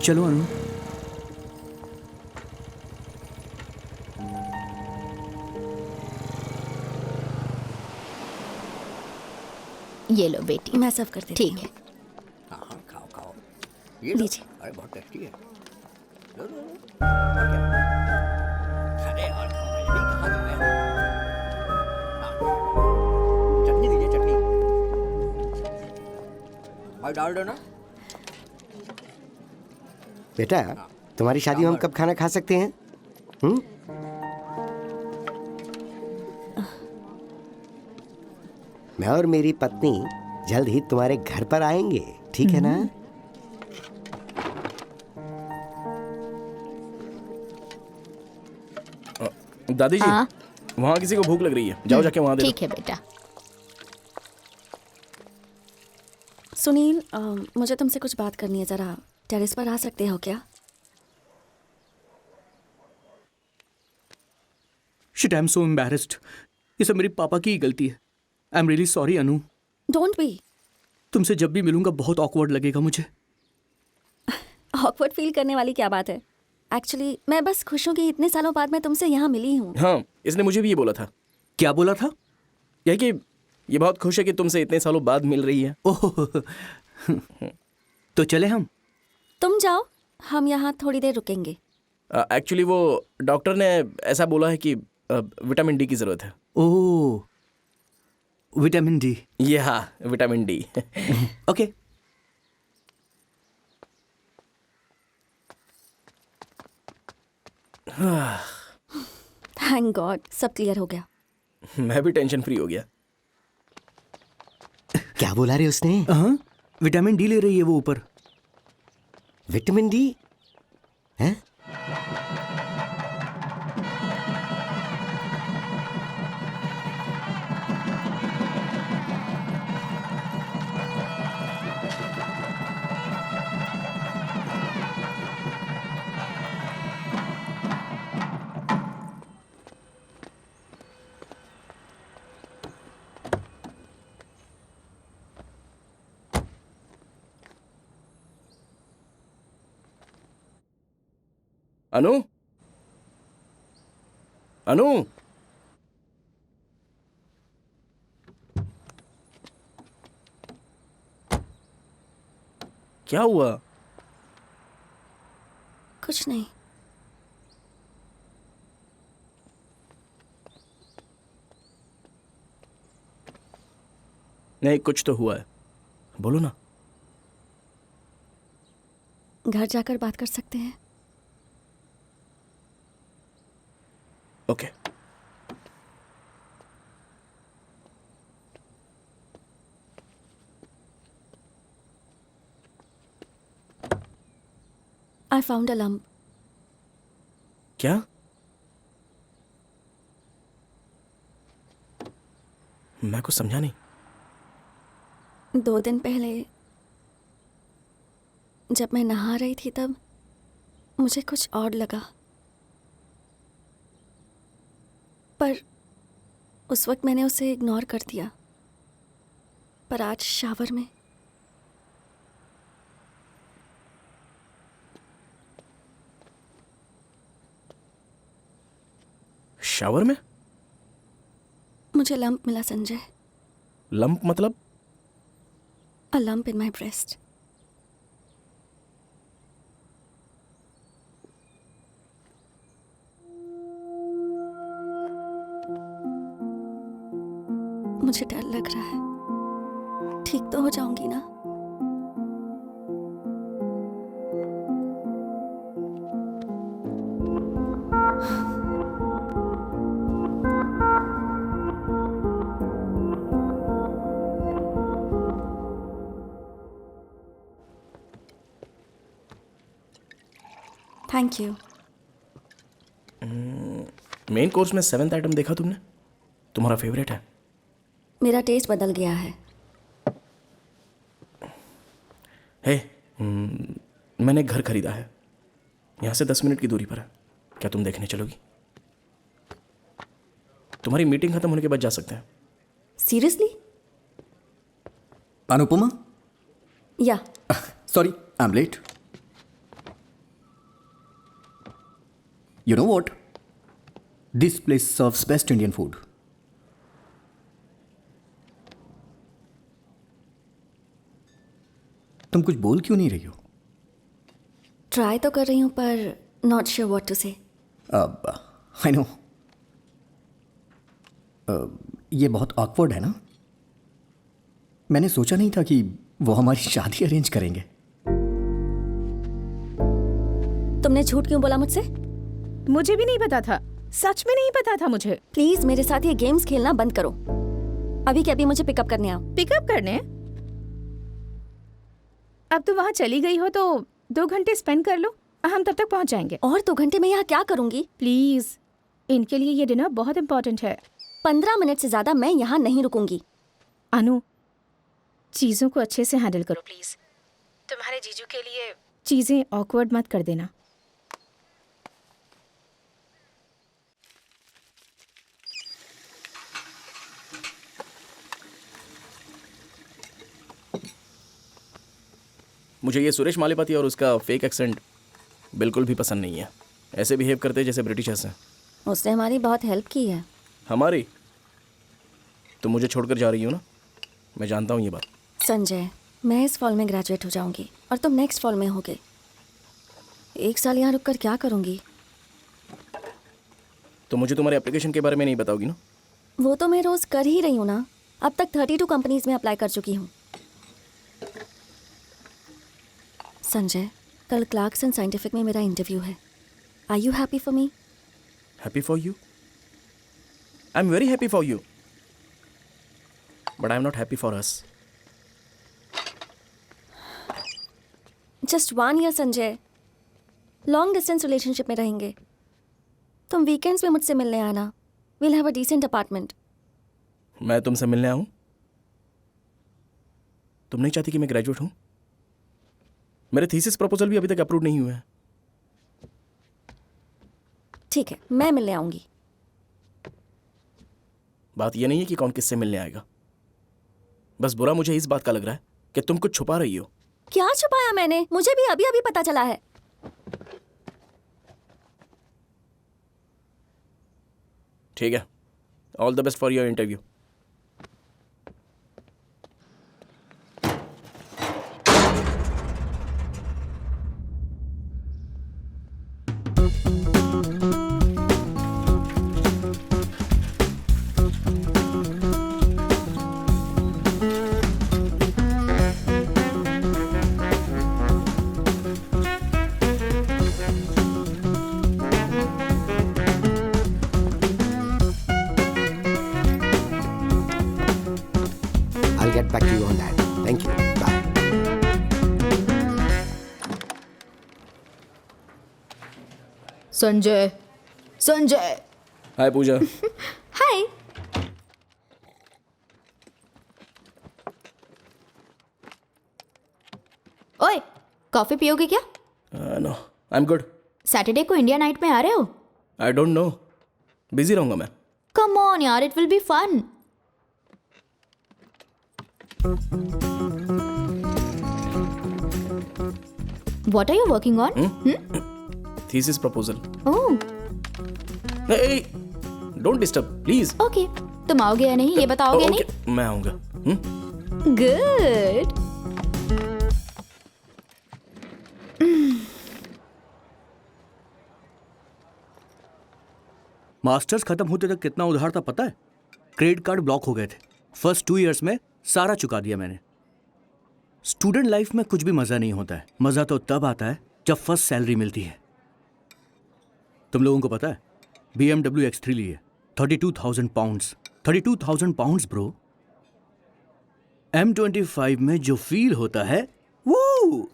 चलो अनु। ये लो बेटी। मैं सर्व कर देती हूँ। ठीक है। हाँ खाओ खाओ, लीजिए। अरे बहुत टेस्टी है। चटनी दीजिए, चटनी और डाल दो ना। बेटा तुम्हारी शादी में हम कब खाना खा सकते हैं? मैं और मेरी पत्नी जल्द ही तुम्हारे घर पर आएंगे, ठीक है ना? दादी जी, हाँ? वहाँ किसी को भूख लग रही है, जाओ जाके वहाँ दे दो। ठीक है बेटा। सुनील, मुझे तुमसे कुछ बात करनी है, जरा टेरेस पर आ सकते हो क्या? Shit, I am so embarrassed. ये सब मेरी पापा की ही गलती है। I am really sorry Anu. Don't be. तुमसे जब भी मिलूंगा बहुत ऑकवर्ड लगेगा मुझे। ऑकवर्ड फील करने वाली क्या बात है? एक्चुअली मैं बस खुश हूँ कि इतने सालों बाद मैं तुमसे यहाँ मिली हूँ। हाँ, इसने मुझे भी ये बोला था। क्या बोला था? यह कि ये बहुत खुश है कि तुमसे इतने सालों बाद मिल रही है। ओह, तो चले हम? तुम जाओ, हम यहाँ थोड़ी देर रुकेंगे। एक्चुअली वो डॉक्टर ने ऐसा बोला है कि विटामिन डी की जरूरत है। ओह, विटामिन डी। हाँ, vitamin D. Okay. Thank God, सब क्लियर हो गया। मैं भी टेंशन फ्री हो गया। क्या बोला रे उसने? हाँ, विटामिन डी ले रही है वो ऊपर। विटामिन डी हैं? अनु, अनु, क्या हुआ? कुछ नहीं। नहीं, कुछ तो हुआ है, बोलो ना। घर जाकर बात कर सकते हैं। Okay. I found a lump. क्या? मैं कुछ समझा नहीं। 2 दिन पहले जब मैं नहा रही थी तब मुझे कुछ ऑड लगा, पर उस वक्त मैंने उसे इग्नोर कर दिया। पर आज शावर में शावर में मुझे लंप मिला संजय। लंप मतलब? A lump in my breast. मुझे डर लग रहा है। ठीक तो हो जाऊंगी ना? Thank you. मेन कोर्स में 7th आइटम देखा तुमने? तुम्हारा फेवरेट है? मेरा टेस्ट बदल गया है। हे, मैंने घर खरीदा है, यहाँ से 10 मिनट की दूरी पर है। क्या तुम देखने चलोगी? तुम्हारी मीटिंग खत्म होने के बाद जा सकते हैं। सीरियसली? अनुपमा? या sorry, I am late. You know what? This place serves best Indian food. तुम कुछ बोल क्यों नहीं रही हो? ट्राई तो कर रही हूँ पर नॉट श्योर व्हाट टू से। I know. ये बहुत ऑकवर्ड है ना? मैंने सोचा नहीं था कि वो हमारी शादी अरेंज करेंगे। तुमने झूठ क्यों बोला मुझसे? मुझे भी नहीं पता था, सच में नहीं पता था मुझे। प्लीज मेरे साथ ये गेम्स खेलना बंद करो। अभी के अभी मुझे पिकअप करने आओ। पिकअप करने? अब तो वहाँ चली गई हो तो 2 घंटे स्पेंड कर लो, हम तब तक पहुँच जाएंगे। और 2 घंटे में यहाँ क्या करूँगी? प्लीज, इनके लिए ये डिनर बहुत इम्पोर्टेंट है। 15 मिनट से ज्यादा मैं यहाँ नहीं रुकूंगी। अनु, चीजों को अच्छे से हैंडल करो प्लीज। तुम्हारे जीजू के लिए चीजें ऑकवर्ड मत कर देना। मुझे ये सुरेश मालिपति और उसका फेक एक्सेंट बिल्कुल भी पसंद नहीं है। ऐसे बिहेव करते जैसे ब्रिटिशर्स हैं। उसने हमारी बहुत हेल्प की है। हमारी? तुम मुझे छोड़कर जा रही हो ना? मैं जानता हूँ ये बात। संजय, मैं इस फॉल में ग्रेजुएट हो जाऊंगी और तुम नेक्स्ट फॉल में होगे। 1 साल यहाँ रुककर क्या करूँगी? तो मुझे तुम्हारे एप्लीकेशन के बारे में नहीं बताओगी ना? वो तो मैं रोज कर ही रही हूँ ना। अब तक 32 कंपनीज में अप्लाई कर चुकी हूँ। संजय, कल क्लार्कसन साइंटिफिक में मेरा इंटरव्यू है। Are you happy for me? Happy for you? I am very happy for you, but I am not happy for us. Just 1 year Sanjay, long distance relationship में रहेंगे। तुम वीकेंड्स में मुझसे मिलने आना। We'll have a decent apartment. मैं तुमसे मिलने आऊं? तुम नहीं चाहती कि मैं ग्रेजुएट हूं? मेरे थीसिस प्रपोजल भी अभी तक अप्रूव नहीं हुए हैं। ठीक है, मैं मिलने आऊंगी। बात यह नहीं है कि कौन किससे मिलने आएगा, बस बुरा मुझे इस बात का लग रहा है कि तुम कुछ छुपा रही हो। क्या छुपाया मैंने? मुझे भी अभी अभी पता चला है। ठीक है, all the best for your interview. I'll get back to you on that. Thank you. Bye. Sanjay, Sanjay. Hi Pooja. Hi. ओए, कॉफी पियोगे क्या? No, I am good. Saturday को इंडिया नाइट में आ रहे हो? आई डोंट नो, बिजी रहूंगा मैं। कम ऑन यार, it will be fun. What are you working on? Thesis proposal. Oh, Hey, don't disturb, please. okay. तुम आओगे या नहीं ये बताओगे Oh, नहीं? okay. मैं आऊंगा। Good. मास्टर्स खत्म होते तक कितना उधार था पता है? क्रेडिट कार्ड ब्लॉक हो गए थे। फर्स्ट 2 इयर्स में सारा चुका दिया मैंने। स्टूडेंट लाइफ में कुछ भी मजा नहीं होता है। मजा तो तब आता है जब फर्स्ट सैलरी मिलती है। तुम लोगों को पता है BMW X3 ली है 32,000 पाउंड्स। 32,000 pounds bro. M25 में जो फील होता है वो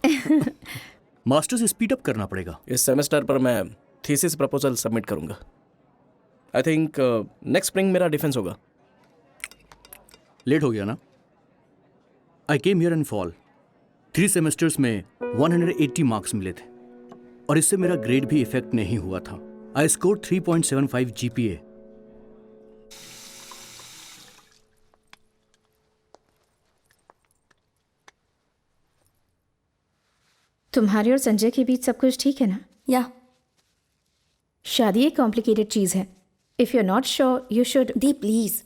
मास्टर्स स्पीड अप करना पड़ेगा। इस सेमेस्टर पर मैं थीसिस प्रपोजल सबमिट करूंगा। आई थिंक नेक्स्ट स्प्रिंग मेरा डिफेंस होगा। लेट हो गया ना? I came here in fall. 3 semesters में 180 मार्क्स मिले थे और इससे मेरा ग्रेड भी इफेक्ट नहीं हुआ था। I score 3.75 GPA। तुम्हारे और संजय के बीच सब कुछ ठीक है ना? या शादी एक कॉम्प्लिकेटेड चीज है। If you are not sure you should. दी प्लीज।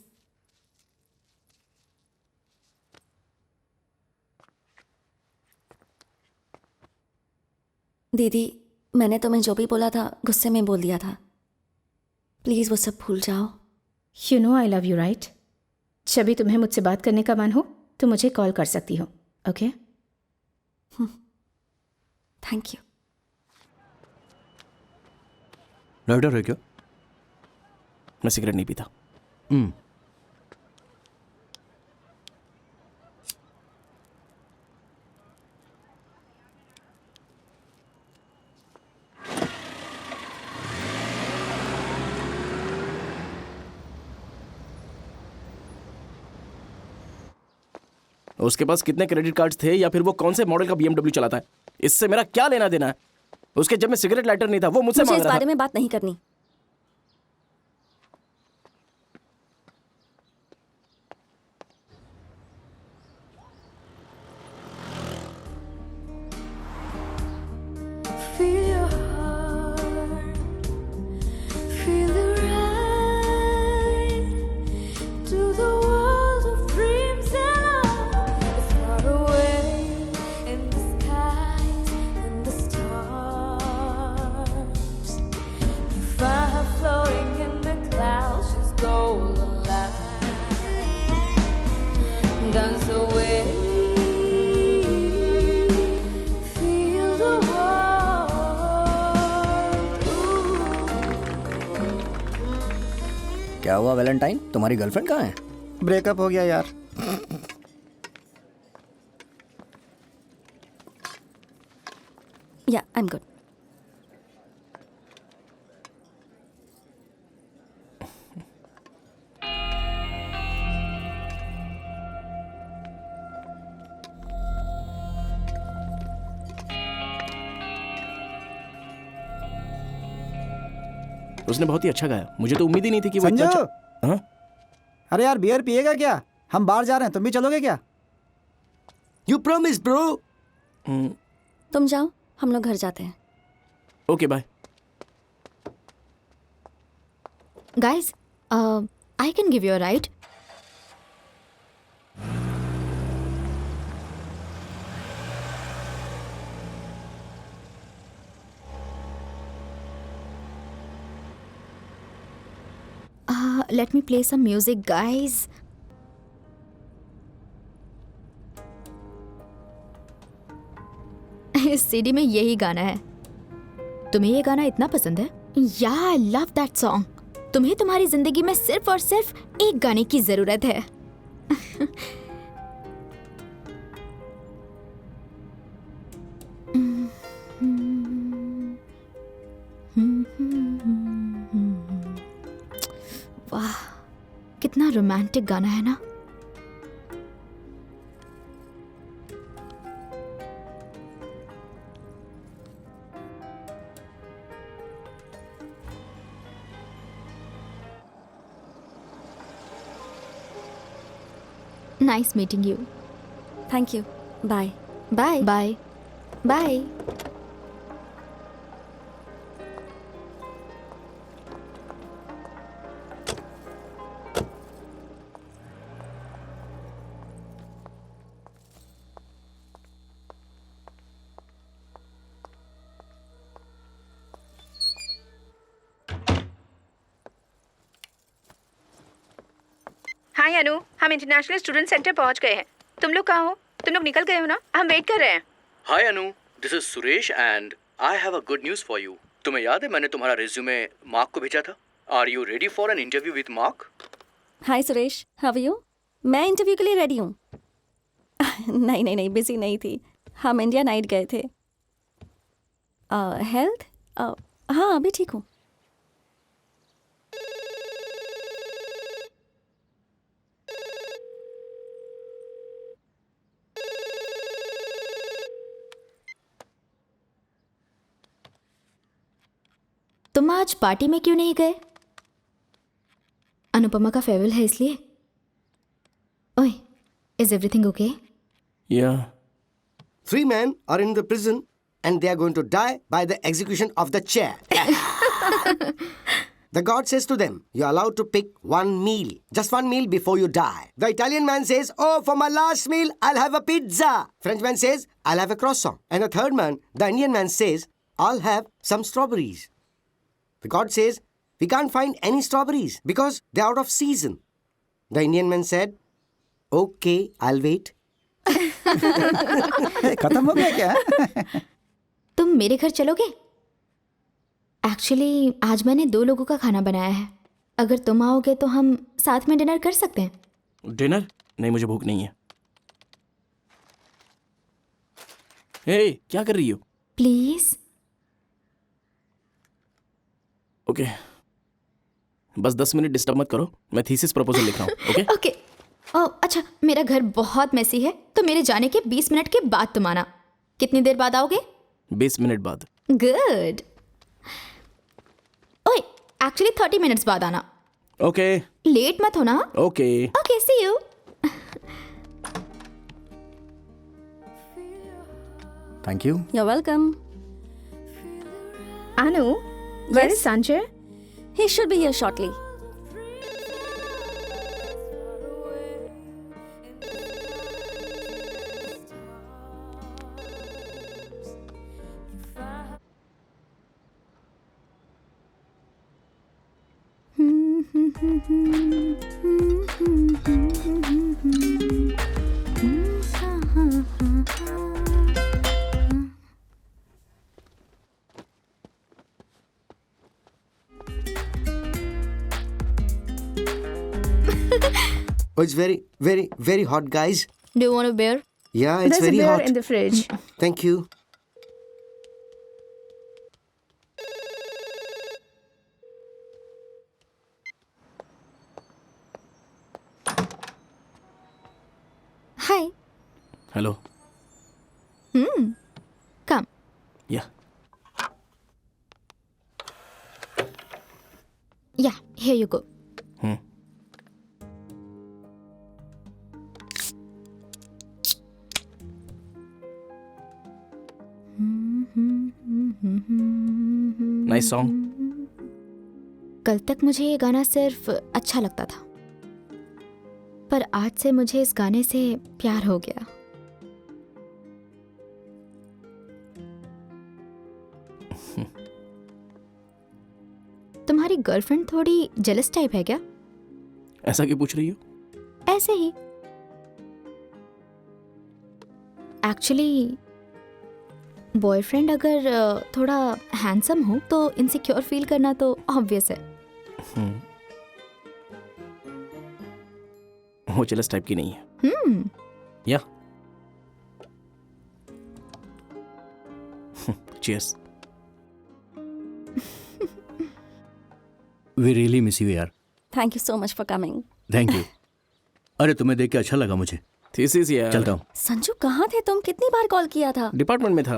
दीदी, मैंने तुम्हें जो भी बोला था गुस्से में बोल दिया था। प्लीज वो सब भूल जाओ। You know I love you right? जब भी तुम्हें मुझसे बात करने का मन हो तो मुझे कॉल कर सकती हो। ओके? Thank you. लाइटर है क्या? मैं सिगरेट नहीं पीता। उसके पास कितने क्रेडिट कार्ड्स थे या फिर वो कौन से मॉडल का BMW चलाता है, इससे मेरा क्या लेना देना है? उसके जब मैं सिगरेट लाइटर नहीं था वो मुझसे मुझे मांग इस रहा बारे था। में बात नहीं करनी। Feel your heart, feel the ride to the world of dreams and love. Far away in the skies and the stars, fire floating in the clouds, she's golden light. Dance away. क्या हुआ Valentine, तुम्हारी girlfriend कहाँ है? Breakup हो गया यार। आई am good. उसने बहुत ही अच्छा गाया. मुझे तो उम्मीद ही नहीं थी कि वो संजू! इतना अच्छा. हाँ? अरे यार बियर पिएगा क्या? हम बाहर जा रहे हैं, तुम भी चलोगे क्या? You promise, bro. तुम जाओ, हम लोग घर जाते हैं. Okay bye. Guys, I can give you a ride. Let me play some music, guys. इस सीडी में यही गाना है. तुम्हें ये गाना इतना पसंद है? या आई लव दैट सॉन्ग. तुम्हें तुम्हारी जिंदगी में सिर्फ और सिर्फ एक गाने की जरूरत है. वाह, कितना रोमांटिक गाना है ना. Nice meeting you. Thank you. Bye. Bye. Bye. Bye. हाय अनु, हम इंटरनेशनल स्टूडेंट सेंटर पहुंच गए हैं. तुम लोग कहाँ हो? तुम लोग निकल गए हो ना? हम वेट कर रहे हैं. Hi Anu, this is Suresh and I have a good news for you. तुम्हें याद है मैंने तुम्हारा रिज्यूमे मार्क को भेजा था? Are you ready for an interview with Mark? Hi Suresh, how are you? मैं इंटरव्यू के लिए रेडी हूँ. नहीं, बिजी नहीं थी. हम इंडिया नाइट गए थे. हेल्थ? हाँ, अभी ठीक हूँ. तुम आज पार्टी में क्यों नहीं गए? अनुपमा का फेयरवेल है इसलिए. ओए, इज एवरीथिंग ओके? या. 3 men are in the prison and they are going to die by the execution of the chair. The god says to them, you are allowed to pick one meal, just one meal before you die. The Italian man says, oh, for my last meal, I'll have a pizza. French man says, I'll have a croissant. And the third man, the Indian man says, I'll have some strawberries. The god says, we can't find any strawberries because they're out of season. The Indian man said, okay, I'll wait. खत्म हो गया क्या? तुम मेरे घर चलोगे? Actually आज मैंने 2 लोगों का खाना बनाया है. अगर तुम आओगे तो हम साथ में डिनर कर सकते हैं. डिनर? नहीं, मुझे भूख नहीं है. हे, क्या कर रही हो? प्लीज. ओके. बस 10 मिनट डिस्टर्ब मत करो. मैं थीसिस प्रपोजल लिख रहा हूँ. ओके? ओके. अच्छा, मेरा घर बहुत मेसी है तो मेरे जाने के 20 मिनट के बाद तुम आना. कितनी देर बाद आओगे? 20 मिनट बाद. गुड. ओए, एक्चुअली 30 मिनट्स बाद आना. ओके. लेट मत होना. Okay. Okay, see you. Thank you. You're welcome. Anu, where Yes? is Sanjay? He should be here shortly. Oh, it's very, very, very hot, guys. Do you want a beer? Yeah, it's There's a very beer hot. in the fridge. Thank you. Hello come yeah yeah here you go. Nice song. कल तक मुझे ये गाना सिर्फ अच्छा लगता था, पर आज से मुझे इस गाने से प्यार हो गया. तुम्हारी गर्लफ्रेंड थोड़ी जेलस टाइप है क्या? ऐसा क्यों पूछ रही हो? ऐसे ही. एक्चुअली बॉयफ्रेंड अगर थोड़ा हैंडसम हो तो इनसिक्योर फील करना तो ऑब्वियस है. वो जेलस टाइप की नहीं है. Yeah cheers. We really miss you यार. Thank you so much for coming. Thank you. अरे तुम्हें देख के अच्छा लगा मुझे. थीसिस यार. चलता हूँ. संजू कहाँ थे तुम? कितनी बार कॉल किया था? डिपार्टमेंट में था.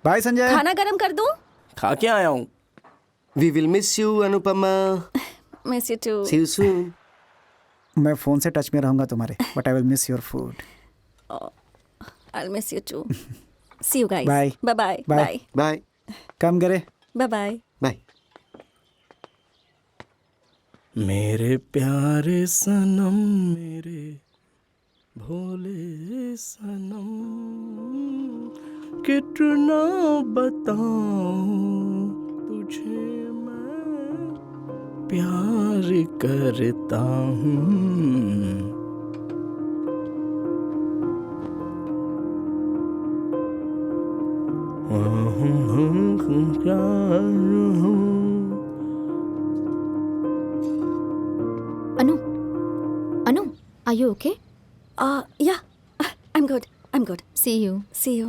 बाय संजय. खाना गरम कर दूं? खा के आया हूँ. We will miss you, Anupama. Miss you too. See you soon. मैं फोन से टच में रहूंगा तुम्हारे, but I will miss your food. I'll miss you too. See you guys. Bye. Bye bye. Bye. Bye. कम करे. Bye bye. Bye. मेरे प्यारे सनम, मेरे भोले सनम, कितना बताऊं तुझे मैं प्यार करता हूँ. Anu, are you okay? Yeah. I'm good. I'm good. See you. See you.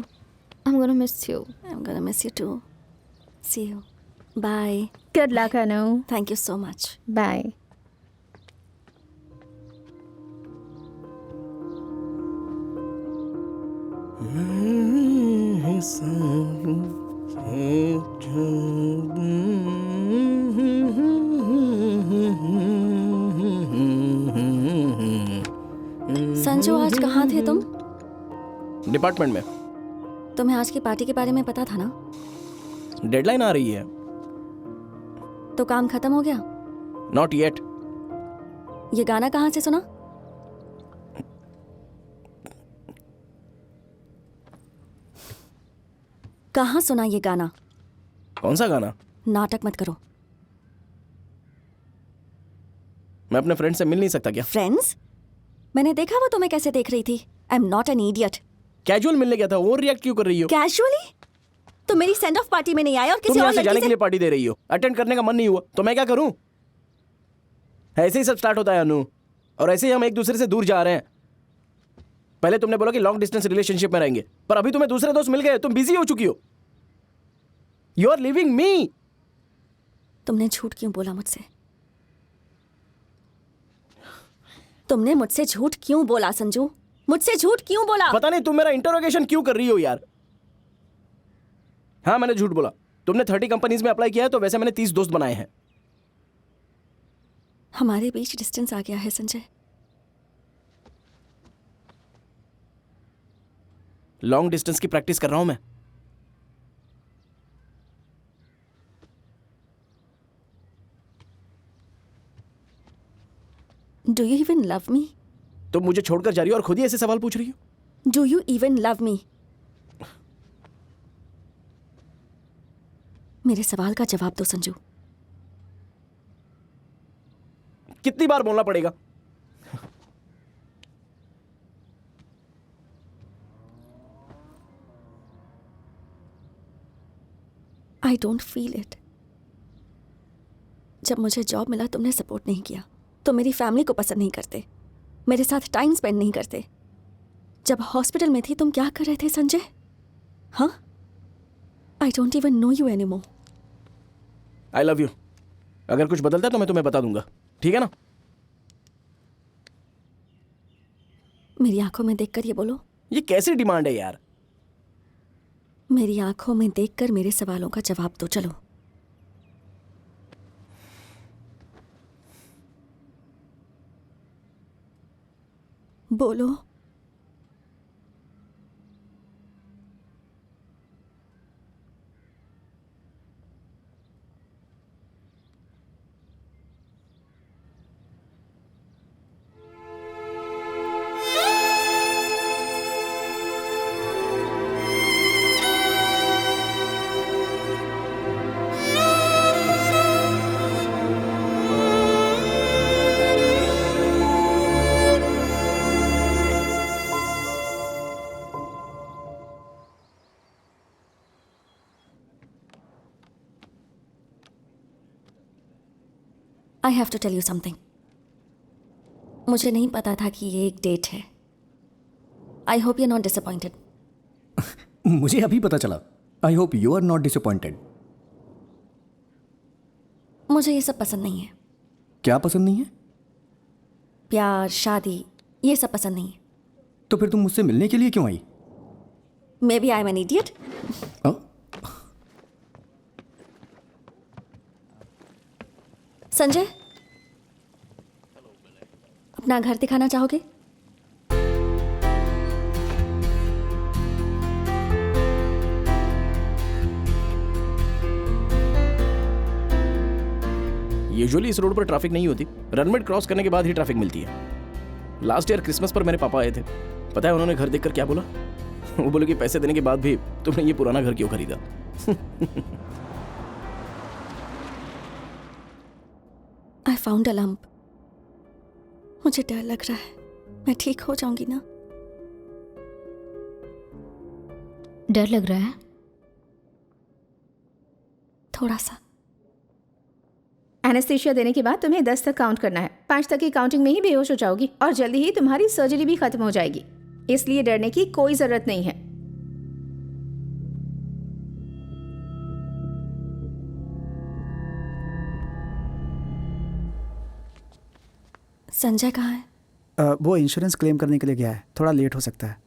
I'm gonna miss you. I'm gonna miss you too. See you. Bye. Good luck, Anu. Thank you so much. Bye. Sanju आज कहाँ थे तुम? Department में. तुम्हें आज की party के बारे में पता था ना? डेडलाइन आ रही है. तो काम खत्म हो गया? Not yet. ये गाना कहाँ से सुना? कहाँ सुना ये गाना? कौन सा गाना? नाटक मत करो. मैं अपने फ्रेंड से मिल नहीं सकता क्या? फ्रेंड्स? मैंने देखा वो तुम्हें कैसे देख रही थी. आई am not an idiot. Casual मिलने गया था. वो रिएक्ट क्यों कर रही हो? कैजुअली? तुम मेरी सेंड ऑफ पार्टी में नहीं आए और तुम किसी यहाँ और से जाने लड़की के से. लिए पार्टी दे रही हो. अटेंड करने का मन नहीं हुआ तो मैं क्या करूं? ऐसे ही सब स्टार्ट होता है अनु. और ऐसे ही हम एक दूसरे से दूर जा रहे हैं. पहले तुमने बोला कि लॉन्ग डिस्टेंस रिलेशनशिप में रहेंगे, पर अभी तुम्हें दूसरे दोस्त मिल गए. तुम बिजी हो चुकी हो. यू आर लिविंग मी. तुमने झूठ क्यों बोला मुझसे? तुमने मुझसे झूठ क्यों बोला संजू? मुझसे झूठ क्यों बोला? पता नहीं तुम मेरा इंटरोगेशन क्यों कर रही हो यार. हाँ मैंने झूठ बोला. तुमने 30 कंपनीज में अप्लाई किया है तो वैसे मैंने 30 दोस्त बनाए हैं. हमारे बीच डिस्टेंस आ गया है संजय. लॉन्ग डिस्टेंस की प्रैक्टिस कर रहा हूं मैं. Do you even love me? तुम मुझे छोड़कर जा रही हो और खुद ही ऐसे सवाल पूछ रही हो. Do you even love me? मेरे सवाल का जवाब दो संजू. कितनी बार बोलना पड़ेगा? I don't feel it. जब मुझे जॉब मिला तुमने सपोर्ट नहीं किया. तुम मेरी फैमिली को पसंद नहीं करते, मेरे साथ टाइम स्पेंड नहीं करते. जब हॉस्पिटल में थी तुम क्या कर रहे थे संजय? हाँ? I don't even know you anymore. I love you. अगर कुछ बदलता है तो मैं तुम्हें बता दूंगा. ठीक है ना? मेरी आंखों में देखकर ये बोलो। ये कैसी डिमांड है यार? मेरी आंखों में देखकर मेरे सवालों का जवाब दो, चलो। बोलो। I have to tell you something. मुझे नहीं पता था कि ये एक डेट है। I hope you not disappointed. मुझे अभी पता चला। I hope you are not disappointed. मुझे ये सब पसंद नहीं है। क्या पसंद नहीं है? प्यार, शादी, ये सब पसंद नहीं है। तो फिर तुम मुझसे मिलने के लिए क्यों आई? Maybe I am an idiot. Sanjay, अपना घर दिखाना चाहोगे? यूजुअली इस रोड पर ट्रैफिक नहीं होती। रनवेट क्रॉस करने के बाद ही ट्रैफिक मिलती है। लास्ट ईयर क्रिसमस पर मेरे पापा आए थे। पता है उन्होंने घर देखकर क्या बोला? वो बोले कि पैसे देने के बाद भी तुमने ये पुराना घर क्यों खरीदा? I found a lump. मुझे डर लग रहा है, मैं ठीक हो जाऊंगी ना? डर लग रहा है? थोड़ा सा। एनेस्थीसिया देने के बाद तुम्हें 10 तक काउंट करना है। 5 तक की काउंटिंग में ही बेहोश हो जाओगी और जल्दी ही तुम्हारी सर्जरी भी खत्म हो जाएगी, इसलिए डरने की कोई जरूरत नहीं है। संजय कहाँ है? वो इंश्योरेंस क्लेम करने के लिए गया है, थोड़ा लेट हो सकता है।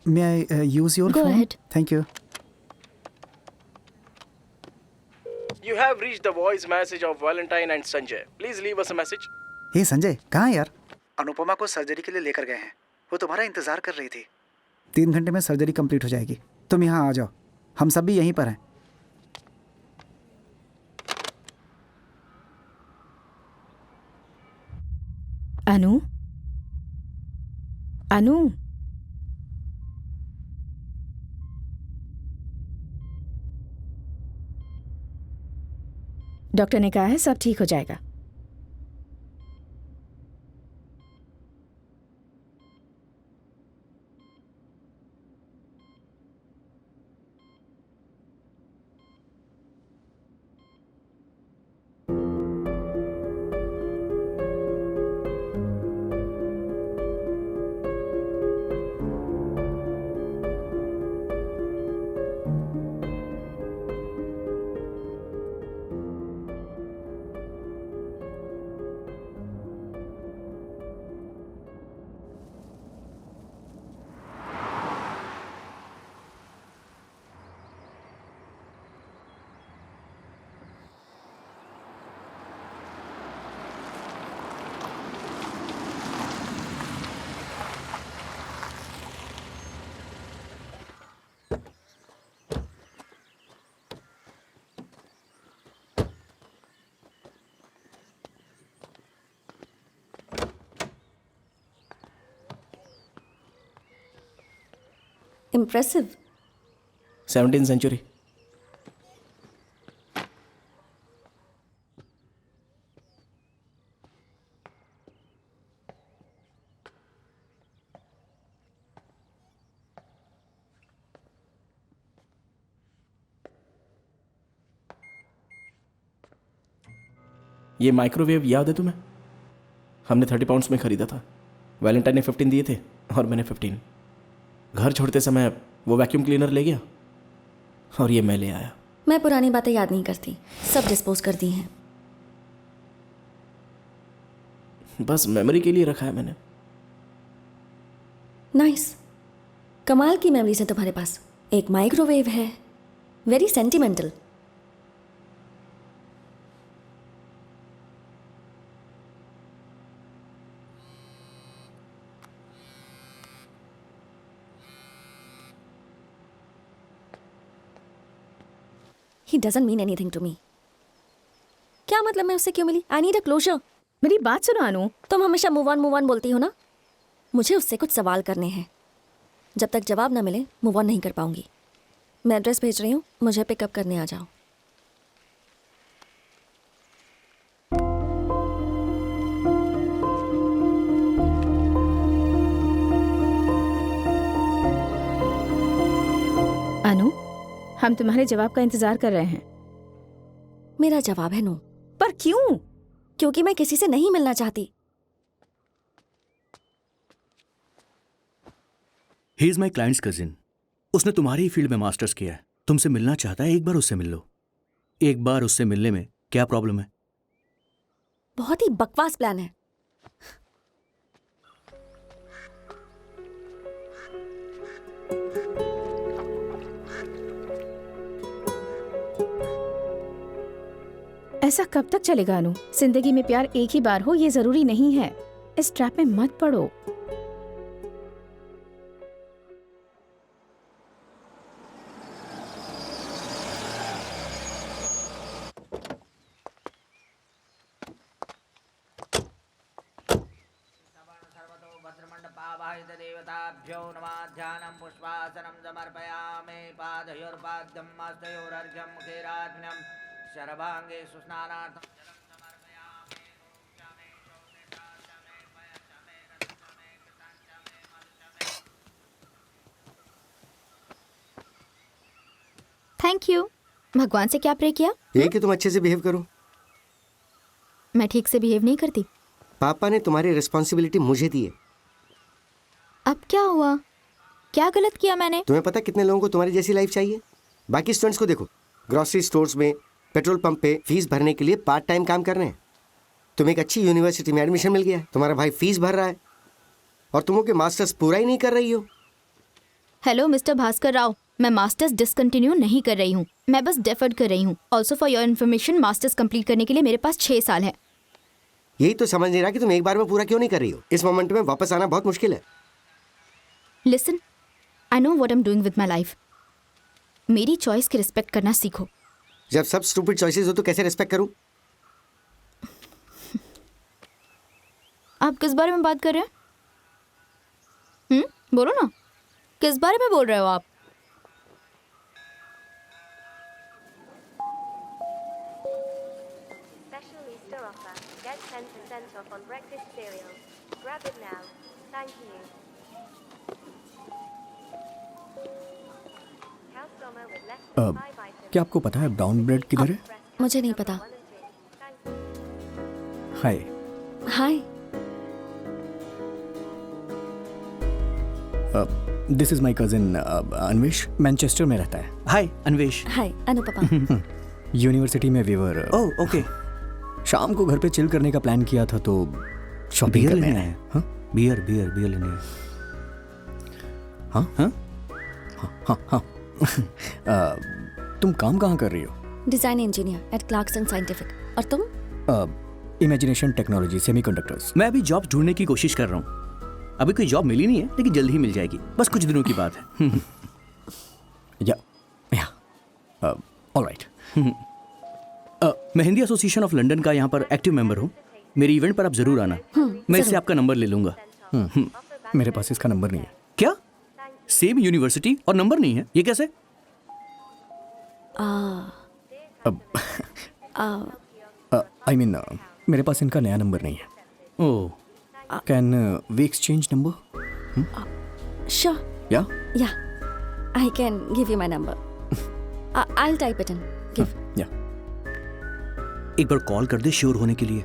May I use your Go phone? ahead. Thank you. You have reached the voice message of Valentine and Sanjay. Please leave us a message. हे संजय, कहाँ है यार? अनुपमा को सर्जरी के लिए लेकर गए हैं। वो तुम्हारा इंतजार कर रही थी। 3 घंटे में सर्जरी कंप्लीट हो जाएगी। तुम यहाँ आ जाओ, हम सब भी यहीं पर हैं। अनु, अनु, डॉक्टर ने कहा है सब ठीक हो जाएगा। Impressive. 17th century. ये माइक्रोवेव याद है तुम्हें? हमने 30 पाउंड्स में खरीदा था। वैलेंटाइन ने 15 दिए थे और मैंने 15। घर छोड़ते समय वो वैक्यूम क्लीनर ले गया और ये मैं ले आया। मैं पुरानी बातें याद नहीं करती, सब डिस्पोज कर दी हैं। बस मेमोरी के लिए रखा है मैंने। नाइस, कमाल की मेमोरीज है तुम्हारे पास। एक माइक्रोवेव है, very sentimental. He doesn't mean anything to me. क्या मतलब मैं उससे क्यों मिली? I need a closure. मेरी बात सुनो अनु। तुम हमेशा मूव ऑन बोलती हो ना। मुझे उससे कुछ सवाल करने हैं। जब तक जवाब ना मिले मूव ऑन नहीं कर पाऊंगी। मैं एड्रेस भेज रही हूँ, मुझे पिकअप करने आ जाओ। अनु, हम तुम्हारे जवाब का इंतजार कर रहे हैं। मेरा जवाब है नो। पर क्यों? क्योंकि मैं किसी से नहीं मिलना चाहती। He is my clients cousin. उसने तुम्हारे ही फील्ड में मास्टर्स किया है, तुमसे मिलना चाहता है। एक बार उससे मिल लो। एक बार उससे मिलने में क्या प्रॉब्लम है? बहुत ही बकवास प्लान है। ऐसा कब तक चलेगा अनु? जिंदगी में प्यार एक ही बार हो ये जरूरी नहीं है। इस ट्रैप में मत पड़ो। देवताभ्यो नमः। ध्यानं पुष्पासनं समर्पयामि। पादयोर्पाद्यं हस्तयोरर्घ्यं मुखेराग्न्यं शर्वाङ्गे सुस्नानार्थं जलं समर्पयामि। Thank you. भगवान से क्या प्रे किया? ये कि तुम अच्छे से बिहेव करो। मैं ठीक से बिहेव नहीं करती। पापा ने तुम्हारी रिस्पॉन्सिबिलिटी मुझे दी है। अब क्या हुआ? क्या गलत किया मैंने? तुम्हें पता कितने लोगों को तुम्हारी जैसी लाइफ चाहिए? बाकी स्टूडेंट्स को देखो, ग्रोसरी स्टोर्स में, पेट्रोल पंप पे फीस भरने के लिए पार्ट टाइम काम कर रहे हैं। तुम्हें एक अच्छी यूनिवर्सिटी में एडमिशन मिल गया है, तुम्हारा भाई फीस भर रहा है और तुम के मास्टर्स पूरा ही नहीं कर रही हो। हेलो मिस्टर भास्कर राव, मैं मास्टर्स डिसकंटिन्यू नहीं कर रही हूँ, मैं बस डेफर्ड कर रही हूँ। Also for your information, masters complete करने के लिए मेरे पास 6 साल है। यही तो समझ नहीं रहा कि तुम एक बार में पूरा क्यों नहीं कर रही हो। इस मोमेंट में वापस आना बहुत मुश्किल है। Listen, I know what I am doing with my life. मेरी चॉइस की रिस्पेक्ट करना सीखो। जब सब स्टूपिड चॉइसेस हो तो कैसे रिस्पेक्ट करूं? आप किस बारे में बात कर रहे हैं? बोलो ना, किस बारे में बोल रहे हो आप? Special Easter offer. Get 10% off on breakfast cereals. Grab it now. Thank you. Calsoma with less than 5 items. क्या आपको पता है ब्राउन ब्रेड किधर है? मुझे नहीं पता। Hi. Hi. This is my cousin Anvesh, Manchester में रहता है। Hi Anvesh. Hi Anupama. University में वीवर। Oh okay. शाम को घर पे चिल करने का प्लान किया था तो शॉपिंग बियर करने लेने आए। आए? हाँ बियर बियर बियर लेने आए। हाँ हाँ हाँ हाँ। तुम काम कहाँ कर रही हो? Design engineer at Clarkson scientific. और तुम? Imagination technology, semiconductors. मैं अभी जॉब ढूंढने की कोशिश कर रहा हूँ। अभी कोई जॉब मिली नहीं है, लेकिन जल्द ही मिल जाएगी। बस कुछ दिनों की बात है। या ऑलराइट। मैं हिंदी एसोसिएशन ऑफ लंदन का यहाँ पर एक्टिव मेंबर हूँ। मेरी इवेंट पर आप जरूर आना। मैं इससे आपका नंबर ले लूंगा। मेरे पास इसका नंबर नहीं है। क्या? सेम यूनिवर्सिटी और नंबर नहीं है, ये कैसे? आई मीन मेरे पास इनका नया नंबर नहीं है। Oh, can we exchange number? Sure. Yeah Yeah. I can give you my number. I'll type it in. Give. या एक बार कॉल कर दे श्योर होने के लिए।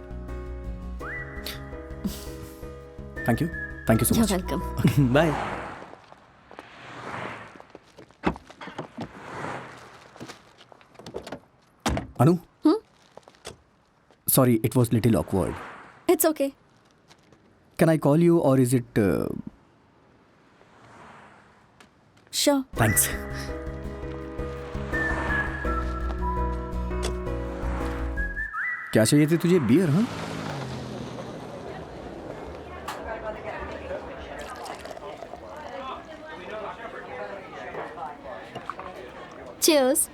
Thank you so You're much. welcome. Bye. Anu, sorry it was little awkward. It's okay. Can I call you और is it? Sure. Thanks. क्या चाहिए थी तुझे? बियर? हाँ, Cheers.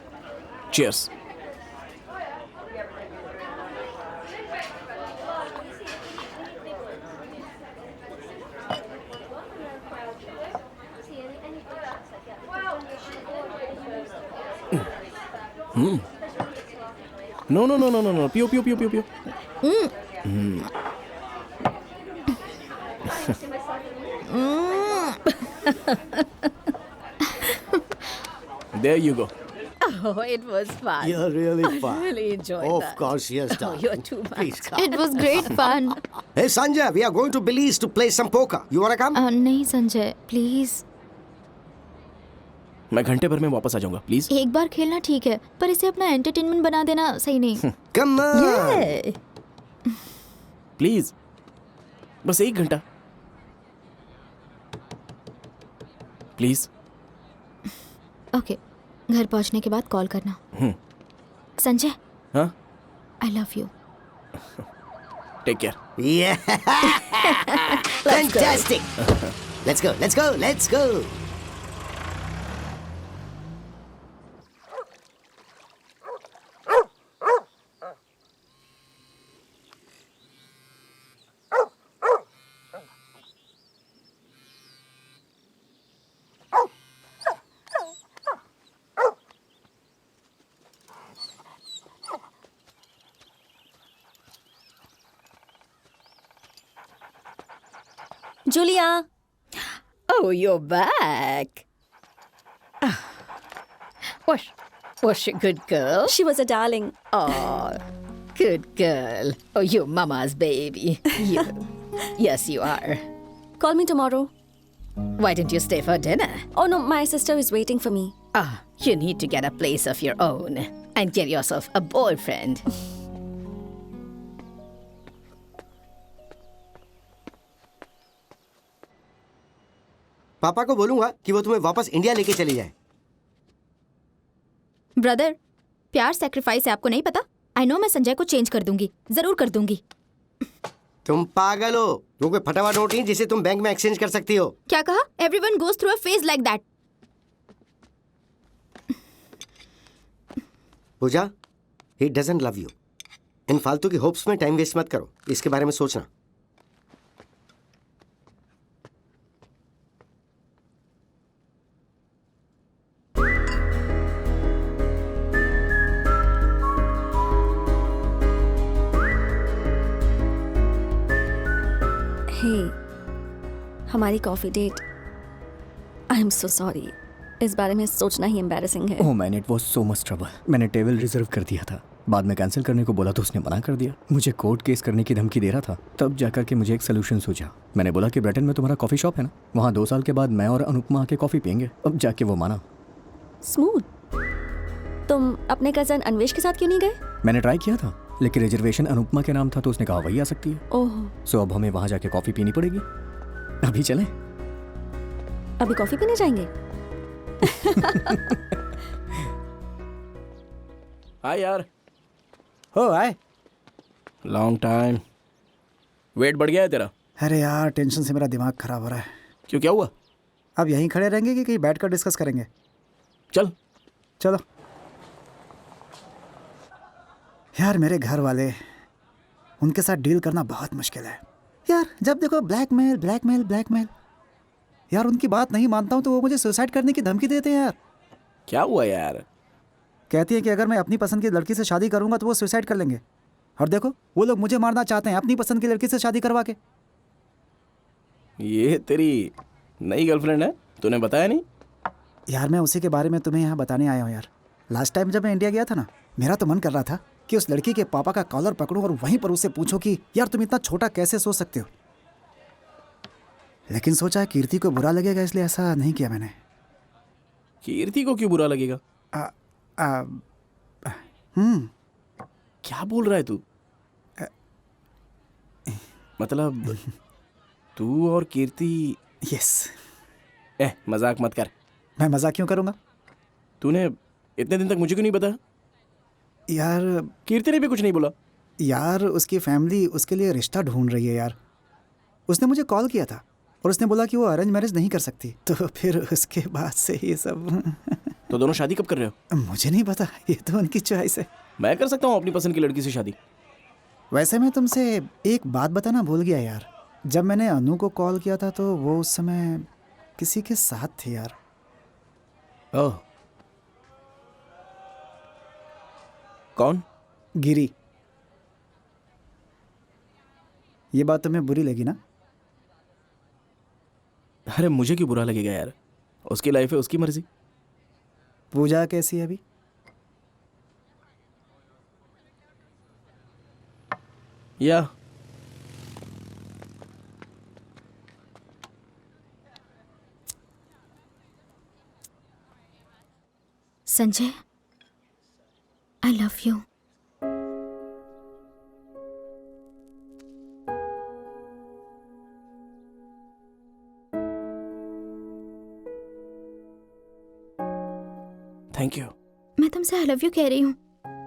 Cheers. No. Pio. There you go. Oh, it was fun. You're really fun. I really enjoyed Of that. course, yes, Oh, darling. you're too much. Please come. It was great fun. Hey, Sanjay, we are going to Belize to play some poker. You wanna come? नहीं Sanjay, please. मैं घंटे भर में वापस आ जाऊंगा, please. एक बार खेलना ठीक है, पर इसे अपना एंटरटेनमेंट बना देना सही नहीं। Come on. Yeah. प्लीज, बस 1 घंटा, प्लीज। ओके, घर पहुंचने के बाद कॉल करना। संजय, हाँ, I love you. Take care. Yeah. Fantastic. Let's go. Julia. Oh, you're back. Was she a good girl? She was a darling. Oh, good girl. Oh, you're Mama's baby. You. Yes, you are. Call me tomorrow. Why didn't you stay for dinner? Oh no, my sister is waiting for me. Ah, you need to get a place of your own and get yourself a boyfriend. पापा को बोलूंगा कि वो तुम्हें वापस India लेके चली जाए। ब्रदर, प्यार सैक्रिफाइस है, आपको नहीं पता? आई नो, मैं संजय को चेंज कर दूंगी, जरूर कर दूंगी। तुम पागल हो, वो कोई फटा हुआ नोट नहीं जिसे तुम बैंक में एक्सचेंज कर सकती हो। क्या कहा? Everyone goes through a phase like that. Pooja, he doesn't love you. इन फालतू की होप्स में टाइम वेस्ट मत करो, इसके बारे में सोचना। हमारी coffee date, I am so sorry, इस बारे में सोचना ही एम्बैरेसिंग है। Oh man, it was so much trouble. मैंने टेबल रिजर्व कर दिया था, बाद में कैंसिल करने को बोला तो उसने मना कर दिया। मुझे कोर्ट केस करने की धमकी दे रहा था। तब जाकर के मुझे एक सोल्यूशन सूझा। मैंने बोला कि ब्रिटेन में तुम्हारा कॉफ़ी शॉप है ना, वहाँ 2 साल के बाद मैं और अनुपमा आके कॉफ़ी पियेंगे। अब जाके वो माना। स्मूथ। तुम अपने कजन अन्वेश के साथ क्यों नहीं गए? मैंने ट्राई किया था, लेकिन रिजर्वेशन अनुपमा के नाम था तो उसने कहा वही आ सकती है। ओह, सो अब हमें वहाँ जाके कॉफ़ी पीनी पड़ेगी। अभी चलें? अभी कॉफी पीने जाएंगे? हाय यार। हो हाय। Long time. वेट बढ़ गया है तेरा? अरे यार, टेंशन से मेरा दिमाग खराब हो रहा है। क्यों, क्या हुआ? अब यहीं खड़े रहेंगे कि कहीं बैठकर डिस्कस करेंगे? चल। चलो यार, मेरे घर वाले, उनके साथ डील करना बहुत मुश्किल है यार। जब देखो ब्लैकमेल। यार उनकी बात नहीं मानता हूँ तो वो मुझे सुसाइड करने की धमकी देते हैं यार। क्या हुआ यार? कहती है कि अगर मैं अपनी पसंद की लड़की से शादी करूंगा तो वो सुसाइड कर लेंगे। और देखो, वो लोग मुझे मारना चाहते हैं अपनी पसंद की लड़की से शादी करवा के। ये तेरी नई गर्लफ्रेंड है? तूने बताया नहीं? यार मैं उसी के बारे में तुम्हें यहाँ बताने आया हूँ यार। लास्ट टाइम जब मैं इंडिया गया था ना, मेरा तो मन कर रहा था कि उस लड़की के पापा का कॉलर पकड़ूं और वहीं पर उसे पूछूं कि यार तुम इतना छोटा कैसे सोच सकते हो। लेकिन सोचा कीर्ति को बुरा लगेगा इसलिए ऐसा नहीं किया मैंने। कीर्ति को क्यों बुरा लगेगा? क्या बोल रहा है तू? मतलब तू और कीर्ति? यस। मजाक मत कर। मैं मजाक क्यों करूंगा? तूने इतने दिन तक मुझे क्यों नहीं बताया? यार कीर्ति ने भी कुछ नहीं बोला? यार उसकी फैमिली उसके लिए रिश्ता ढूंढ रही है यार। उसने मुझे कॉल किया था और उसने बोला कि वो अरेंज मैरिज नहीं कर सकती, तो फिर उसके बाद से ये सब। तो दोनों शादी कब कर रहे हो? मुझे नहीं पता, ये तो उनकी चॉइस है। मैं कर सकता हूँ अपनी पसंद की लड़की से शादी। वैसे मैं तुमसे एक बात बताना भूल गया यार। जब मैंने अनु को कॉल किया था तो वो उस समय किसी के साथ थी यार। ओह, कौन? गिरी। ये बात तुम्हें बुरी लगी ना? अरे मुझे क्यों बुरा लगेगा यार, उसकी लाइफ है, उसकी मर्जी। पूजा कैसी है अभी? या संजय, आई लव यू। Thank you. मैं तुमसे आई लव यू कह रही हूँ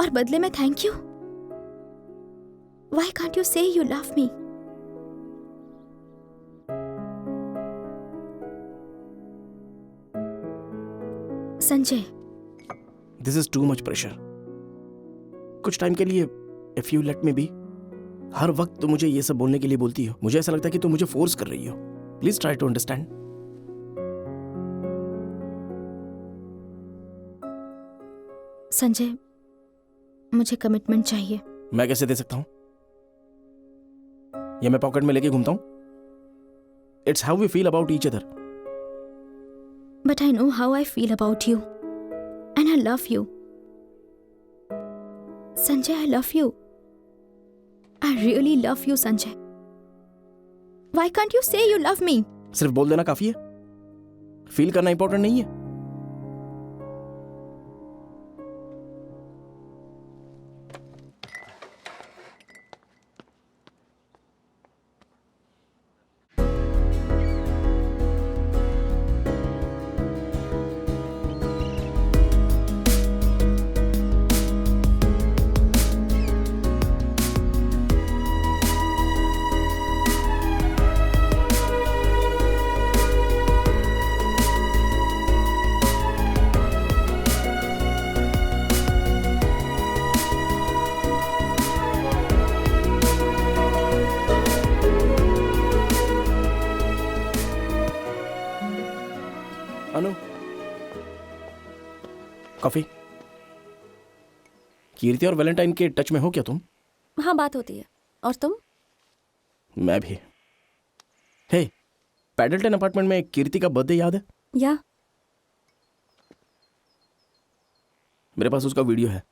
और बदले में thank you. Why can't you say you love me? Sanjay, this is too much pressure. कुछ टाइम के लिए if you let me be. हर वक्त तुम मुझे ये सब बोलने के लिए बोलती हो, मुझे ऐसा लगता है कि तुम मुझे फोर्स कर रही हो। Please try to understand. Sanjay, मुझे कमिटमेंट चाहिए। मैं कैसे दे सकता हूं? ये मैं पॉकेट में लेके घूमता हूं? It's how we feel about each other. But I know how I feel about you. And I love you. Sanjay, I love you. I really love you, Sanjay. Why can't you say you love me? सिर्फ बोल देना काफी है? Feel करना important नहीं है? अनु, coffee. कीर्ति और Valentine के टच में हो क्या तुम? हाँ, बात होती है। और तुम? मैं भी। हे, पैडल्टन अपार्टमेंट में कीर्ति का बर्थडे याद है? या मेरे पास उसका वीडियो है।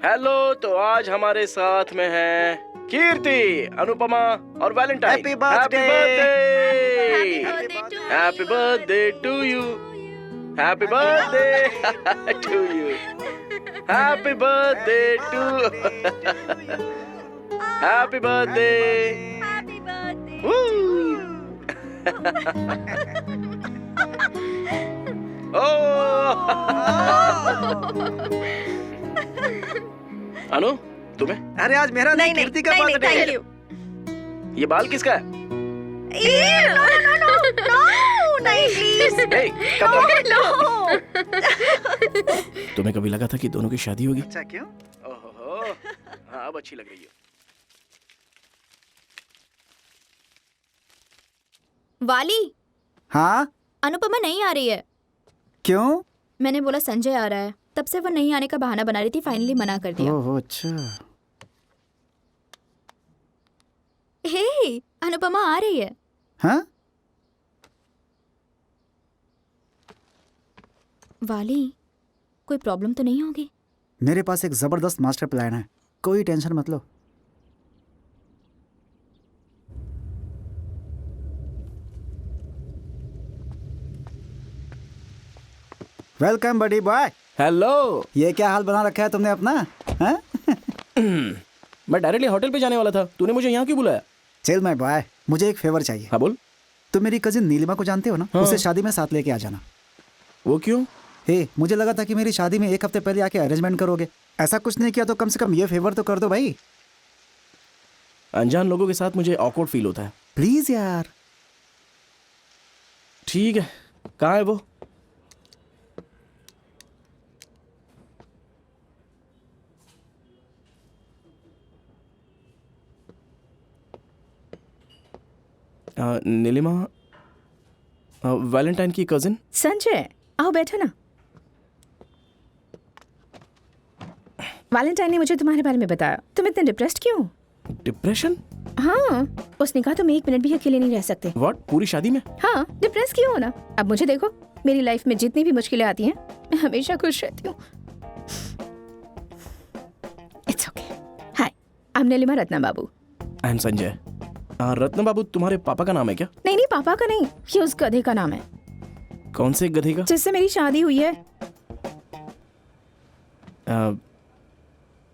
हेलो, तो आज हमारे साथ में है कीर्ति, अनुपमा और Valentine. Happy birthday! Happy birthday to you. Happy birthday to you. Happy birthday to. Happy birthday. Anu, तुम्हें? अरे आज मेरा नहीं, कीर्ति का बर्थडे है। ये बाल किसका है? तुम्हें कभी लगा था कि दोनों की शादी होगी? अच्छा, क्यों? ओहो, हाँ, अब अच्छी लग रही है। वाली। हाँ? अनुपमा नहीं आ रही है। क्यों? मैंने बोला संजय आ रहा है, तब से वो नहीं आने का बहाना बना रही थी, फाइनली मना कर दिया। ओह अच्छा। हे, अनुपमा आ रही है। हाँ? वाली, कोई प्रॉब्लम तो नहीं होगी? मेरे पास एक जबरदस्त मास्टर प्लान है, कोई टेंशन मत लो। वेलकम बडी बॉय। हेलो। ये क्या हाल बना रखा है तुमने अपना, हैं? मैं डायरेक्टली होटल पे जाने वाला था, तूने मुझे यहाँ क्यों बुलाया? चल माय बॉय, मुझे एक फेवर चाहिए। हाँ बोल। तुम मेरी कजिन नीलिमा को जानते हो ना? हाँ। उसे शादी में साथ लेके आ जाना। वो क्यों? हे, मुझे लगा था कि मेरी शादी में एक हफ्ते पहले आके अरेंजमेंट करोगे। ऐसा कुछ नहीं किया तो कम से कम ये फेवर तो कर दो भाई। अनजान लोगों के साथ मुझे ऑकवर्ड फील होता है। प्लीज यार। ठीक है, कहाँ है वो? नीलिमा, वैलेंटाइन की कजिन। संजय, आओ बैठो ना। वैलेंटाइन ने मुझे तुम्हारे बारे में बताया। तुम इतने डिप्रेस्ड क्यों? डिप्रेशन? हाँ, उसने कहा तुम एक मिनट भी अकेले नहीं रह सकते। व्हाट? पूरी शादी में? हाँ, डिप्रेस क्यों होना? अब मुझे देखो, मेरी लाइफ में जितनी भी मुश्किलें आती हैं, मैं हमेशा खुश रहती हूँ। It's okay. Hi, I am Neelima Ratna Babu. I am Sanjay. Ratna Babu तुम्हारे पापा का नाम है क्या? नहीं नहीं, पापा का नहीं, ये उस गधे का नाम है। कौन से गधे का? जिससे मेरी शादी हुई है।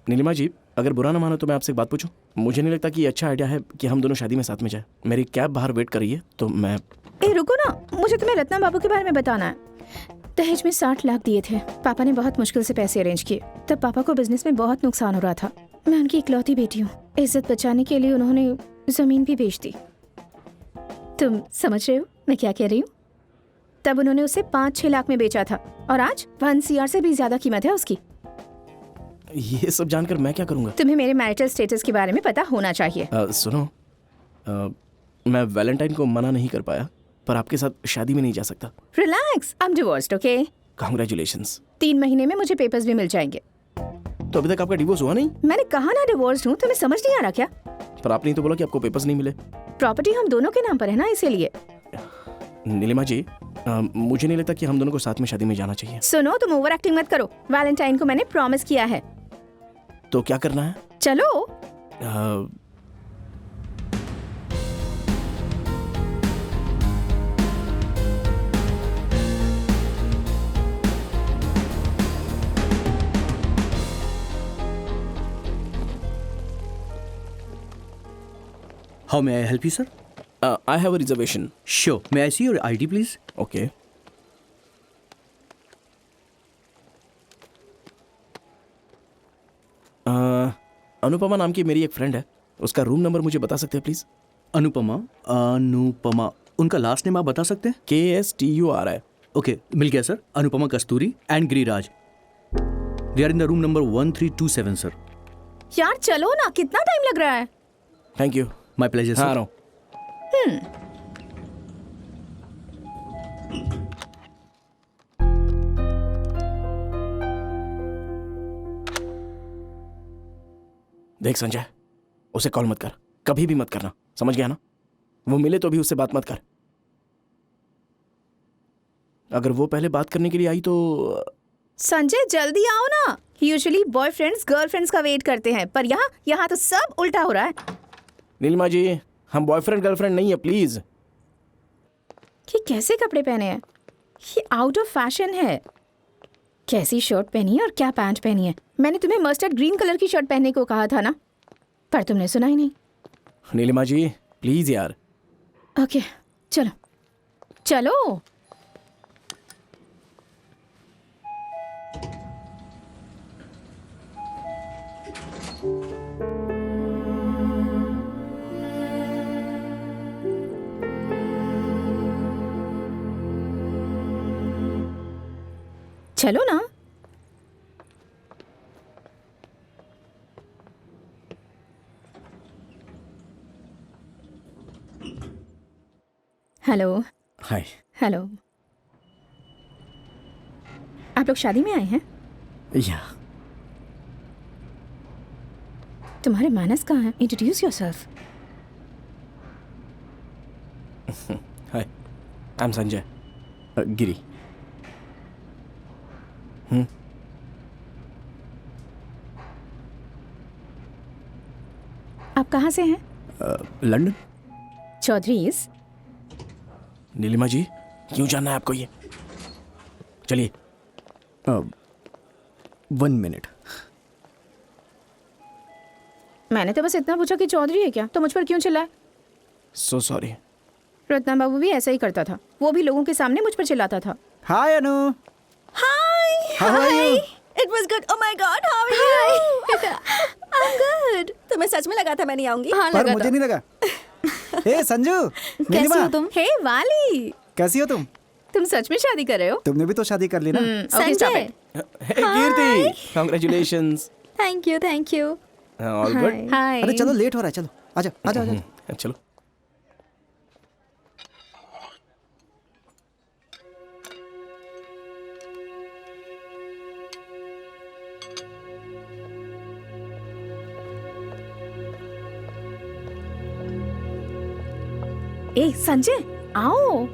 नीलिमा जी, अगर बुरा ना मानो तो मैं आपसे एक बात पूछूं? मुझे नहीं लगता कि ये अच्छा आइडिया है कि हम दोनों शादी में साथ में जाएं। मेरी कैब बाहर वेट कर रही है, तो मैं... ए रुको ना, मुझे तुम्हें रत्ना बाबू के बारे में बताना है। दहेज में 60 लाख दिए थे। पापा ने बहुत मुश्किल से पैसे अरेंज किए। तब पापा को बिजनेस में बहुत नुकसान हो रहा था। मैं उनकी इकलौती बेटी हूँ। इज्जत बचाने के लिए उन्होंने जमीन भी बेच दी। तुम समझ रहे हो मैं क्या कह रही हूँ? तब उन्होंने उसे 5-6 लाख में बेचा था और आज 1 CR से भी ज्यादा कीमत है उसकी। ये सब जानकर मैं क्या करूँगा? तुम्हें मेरे मैरिटल स्टेटस के बारे में पता होना चाहिए। सुनो, मैं वैलेंटाइन को मना नहीं कर पाया, पर आपके साथ शादी में नहीं जा सकता। Relax, I am divorced, okay? Congratulations. 3 महीने में मुझे पेपर्स भी मिल जाएंगे। तो अभी तक आपका डिवोर्स हुआ नहीं? मैंने कहा ना डिवोर्स्ड हूँ, तुम्हें समझ नहीं आ रहा क्या? पर आपने तो बोला कि आपको पेपर्स नहीं मिले। प्रॉपर्टी हम दोनों के नाम पर है ना, इसीलिए। नीलिमा जी, मुझे नहीं लगता कि हम दोनों को साथ में शादी में जाना चाहिए। सुनो, तुम ओवर एक्टिंग मत करो। वैलेंटाइन को मैंने प्रॉमिस किया है। तो क्या करना है? चलो। How may I help you, sir? I have a reservation. Sure. May I see your ID, please? Okay. Anupama नाम की मेरी एक फ्रेंड है, उसका रूम नंबर मुझे बता सकते हैं प्लीज? अनुपमा, उनका लास्ट नेम आप बता सकते हैं? KSTURI। ओके, मिल गया sir. Anupama Kasturi and Giriraj, they are in the room number 1327 sir. यार चलो ना, कितना टाइम लग रहा है? Thank you. माय प्लेजर हाँ, सर। देख संजय, उसे कॉल मत कर, कभी भी मत करना, समझ गया ना? वो मिले तो भी उससे बात मत कर। अगर वो पहले बात करने के लिए आई तो... संजय जल्दी आओ ना। यूजुअली बॉयफ्रेंड्स गर्लफ्रेंड्स का वेट करते हैं, पर यहाँ तो सब उल्टा हो रहा है। नीलिमा जी, हम बॉयफ्रेंड गर्लफ्रेंड नहीं है, प्लीज। ये कैसे कपड़े पहने हैं? ये आउट ऑफ फैशन है। कैसी शर्ट पहनी है और क्या पैंट पहनी है? मैंने तुम्हें मस्टर्ड ग्रीन कलर की शर्ट पहनने को कहा था ना, पर तुमने सुना ही नहीं। नीलिमा जी प्लीज यार। ओके, चलो चलो। चलो ना। हेलो। हाय। हेलो। आप लोग शादी में आए हैं? या। तुम्हारे मैनर्स कहाँ हैं? Introduce yourself. Hi, I am Sanjay. Giri. आप कहाँ से हैं? लंदन। चौधरीज। नीलिमा जी, क्यों जानना है आपको ये? चलिए। 1 मिनट। मैंने तो बस इतना पूछा कि चौधरी है क्या, तो मुझ पर क्यों चिल्लाए? So sorry. रत्ना बाबू भी ऐसा ही करता था, वो भी लोगों के सामने मुझ पर चिल्लाता था। Hi Anu. Hi. How are you? It was good. Oh my god, how are you? I am good. तुम्हें सच में लगा था मैं नहीं आऊंगी? हाँ, पर लगा मुझे था। नहीं लगा। हे संजू, कैसी नीलिमा, हो तुम? हे वाली, कैसी हो तुम? तुम सच में शादी कर रहे हो? तुमने भी तो शादी कर ली ना? Okay, stop it. Hey Keerthi, congratulations. Thank you, thank you. All good. Hi. अरे चलो, लेट हो रहा है, चलो आजा आजा आजा। चलो। ए संजय, आओ।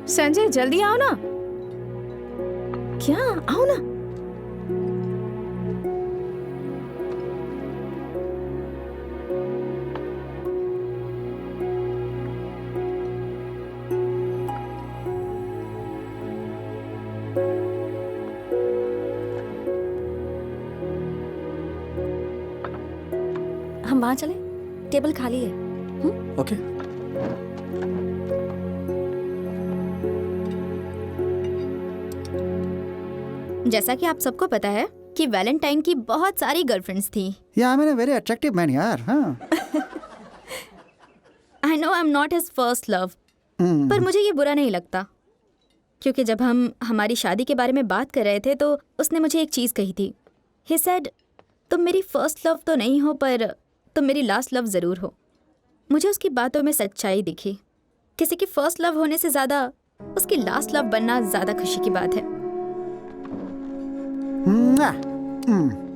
संजय जल्दी आओ ना। क्या, आओ ना। हम वहाँ चले, टेबल खाली है। ओके। जैसा कि आप सबको पता है कि वैलेंटाइन की बहुत सारी गर्लफ्रेंड्स थी। या मैंने वेरी अट्रैक्टिव मैन यार। हाँ। I know I am not his first love, पर मुझे ये बुरा नहीं लगता, क्योंकि जब हम हमारी शादी के बारे में बात कर रहे थे तो उसने मुझे एक चीज़ कही थी। ही सेड, तुम मेरी फर्स्ट लव तो नहीं हो, पर तुम मेरी लास्ट लव ज़रूर हो। मुझे उसकी बातों में सच्चाई दिखी। किसी की फर्स्ट लव होने से ज़्यादा उसकी लास्ट लव बनना ज़्यादा खुशी की बात है।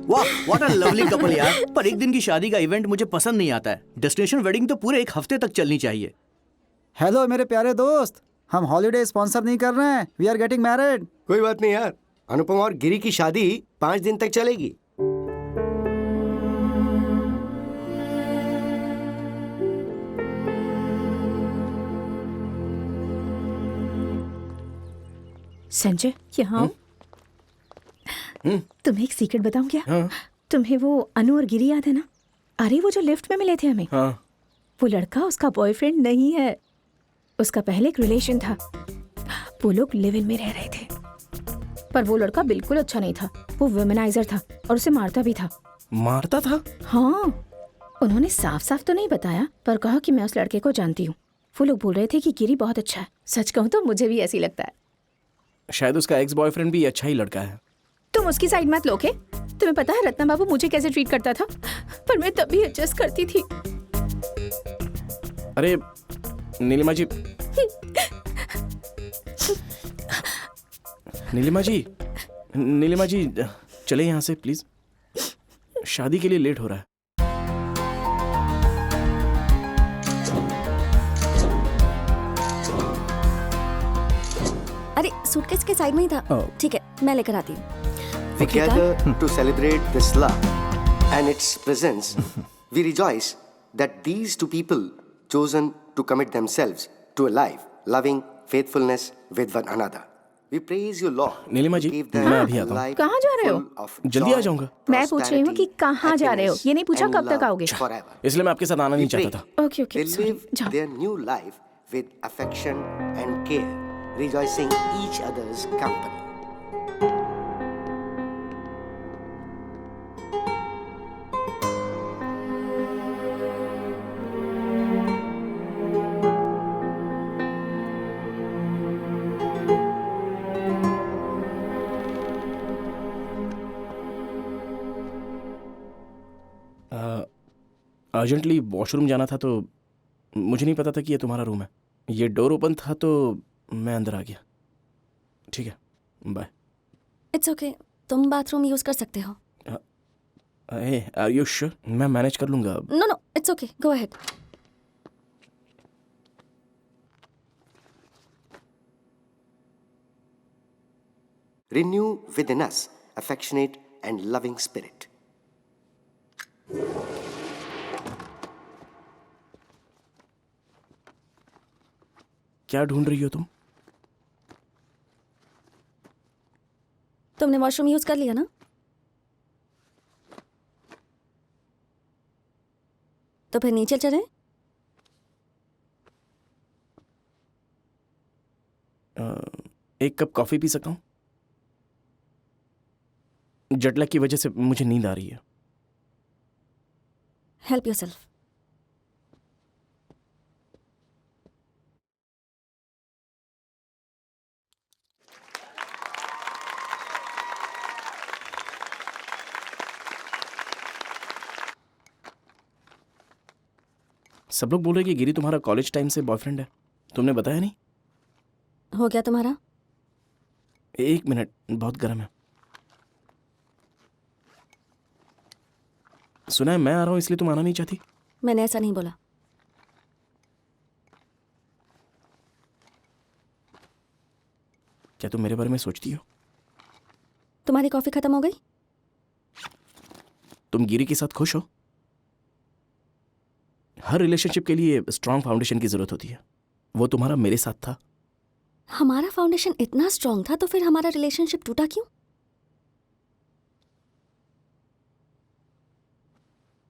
वाह, व्हाट अ लवली कपल यार। पर एक दिन की शादी का इवेंट मुझे पसंद नहीं आता है। डेस्टिनेशन वेडिंग तो पूरे 1 हफ्ते तक चलनी चाहिए। हेलो मेरे प्यारे दोस्त, हम हॉलिडे स्पॉन्सर नहीं कर रहे हैं। We are getting married. कोई बात नहीं यार, अनुपमा और गिरी की शादी 5 दिन तक चलेगी। संजय, यहाँ आओ। तुम्हें एक सीक्रेट बताऊं क्या? हाँ। तुम्हें वो अनु और गिरी याद है ना? अरे वो जो लिफ्ट में मिले थे हमें, हाँ। वो लड़का उसका बॉयफ्रेंड नहीं है, उसका पहले एक रिलेशन था। वो लोग लिव इन में रह रहे थे, पर वो लड़का बिल्कुल अच्छा नहीं था। वो वुमेनाइजर था और उसे मारता भी था। मारता था? हाँ, उन्होंने साफ साफ तो नहीं बताया, पर कहा कि मैं उस लड़के को जानती हूँ। वो लोग बोल रहे थे कि गिरी बहुत अच्छा है। सच कहूँ तो मुझे भी ऐसी लगता है। शायद उसका एक्स बॉयफ्रेंड भी अच्छा ही लड़का है। तुम उसकी साइड मत लो के। तुम्हें पता है रत्ना बाबू मुझे कैसे ट्रीट करता था, पर मैं तभी एडजस्ट करती थी। अरे नीलिमा जी, नीलिमा जी, नीलिमा जी, चले यहाँ से प्लीज। शादी के लिए लेट हो रहा है। अरे सूटकेस के साइड में ही था। ठीक है, मैं लेकर आती हूँ। We gather to celebrate this love and its presence. We rejoice that these two people chosen to commit themselves to a life loving faithfulness with one another. We praise you, Lord. Nilima जी, मैं अभी आता हूँ। कहाँ जा रहे हो? जल्दी आ जाऊंगा। मैं पूछ रही हूँ कि कहाँ जा रहे हो, ये नहीं पूछा कब तक आओगे। इसलिए मैं आपके साथ आना नहीं चाहता था। Okay okay, They live their new life with affection and care, rejoicing each other's company. Urgently washroom जाना था, तो मुझे नहीं पता था कि ये तुम्हारा रूम है। ये डोर ओपन था तो मैं अंदर आ गया। ठीक है, बाय। इट्स ओके, तुम बाथरूम यूज कर सकते हो। Are you sure? मैं मैनेज कर लूंगा। No no, it's okay, go ahead. renew within us affectionate and loving spirit. क्या ढूंढ रही हो तुम? तुमने वॉशरूम यूज कर लिया ना? तो फिर नीचे चले? एक कप कॉफी पी सकता हूँ? जेटलैग की वजह से मुझे नींद आ रही है। Help yourself. सब लोग बोल रहे हैं कि गिरी तुम्हारा कॉलेज टाइम से बॉयफ्रेंड है। तुमने बताया नहीं? हो गया तुम्हारा? एक मिनट, बहुत गर्म है। सुना है मैं आ रहा हूं इसलिए तुम आना नहीं चाहती? मैंने ऐसा नहीं बोला। क्या तुम मेरे बारे में सोचती हो? तुम्हारी कॉफी खत्म हो गई? तुम गिरी के साथ खुश हो? हर रिलेशनशिप के लिए स्ट्रांग फाउंडेशन की जरूरत होती है। वो तुम्हारा मेरे साथ था। हमारा फाउंडेशन इतना स्ट्रांग था तो फिर हमारा रिलेशनशिप टूटा क्यों?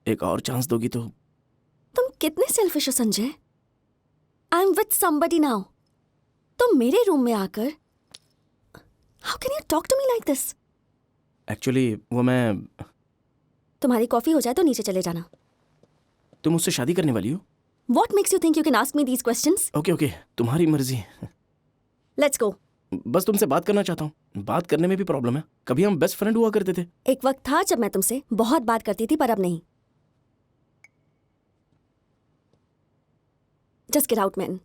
एक और चांस दोगी तो? तुम कितने सेल्फिश हो Sanjay. I am with somebody now. तुम मेरे रूम में आकर how can you talk to me like this? Actually वो मैं। तुम्हारी कॉफी हो जाए तो नीचे चले जाना। तुम मुझसे शादी करने वाली हो? What makes you think you can ask me these questions? Okay okay, तुम्हारी मर्जी। Let's go. बस तुमसे बात करना चाहता हूँ। बात करने में भी प्रॉब्लम है। कभी हम बेस्ट फ्रेंड हुआ करते थे। एक वक्त था जब मैं तुमसे बहुत बात करती थी पर अब नहीं। Just get out, man.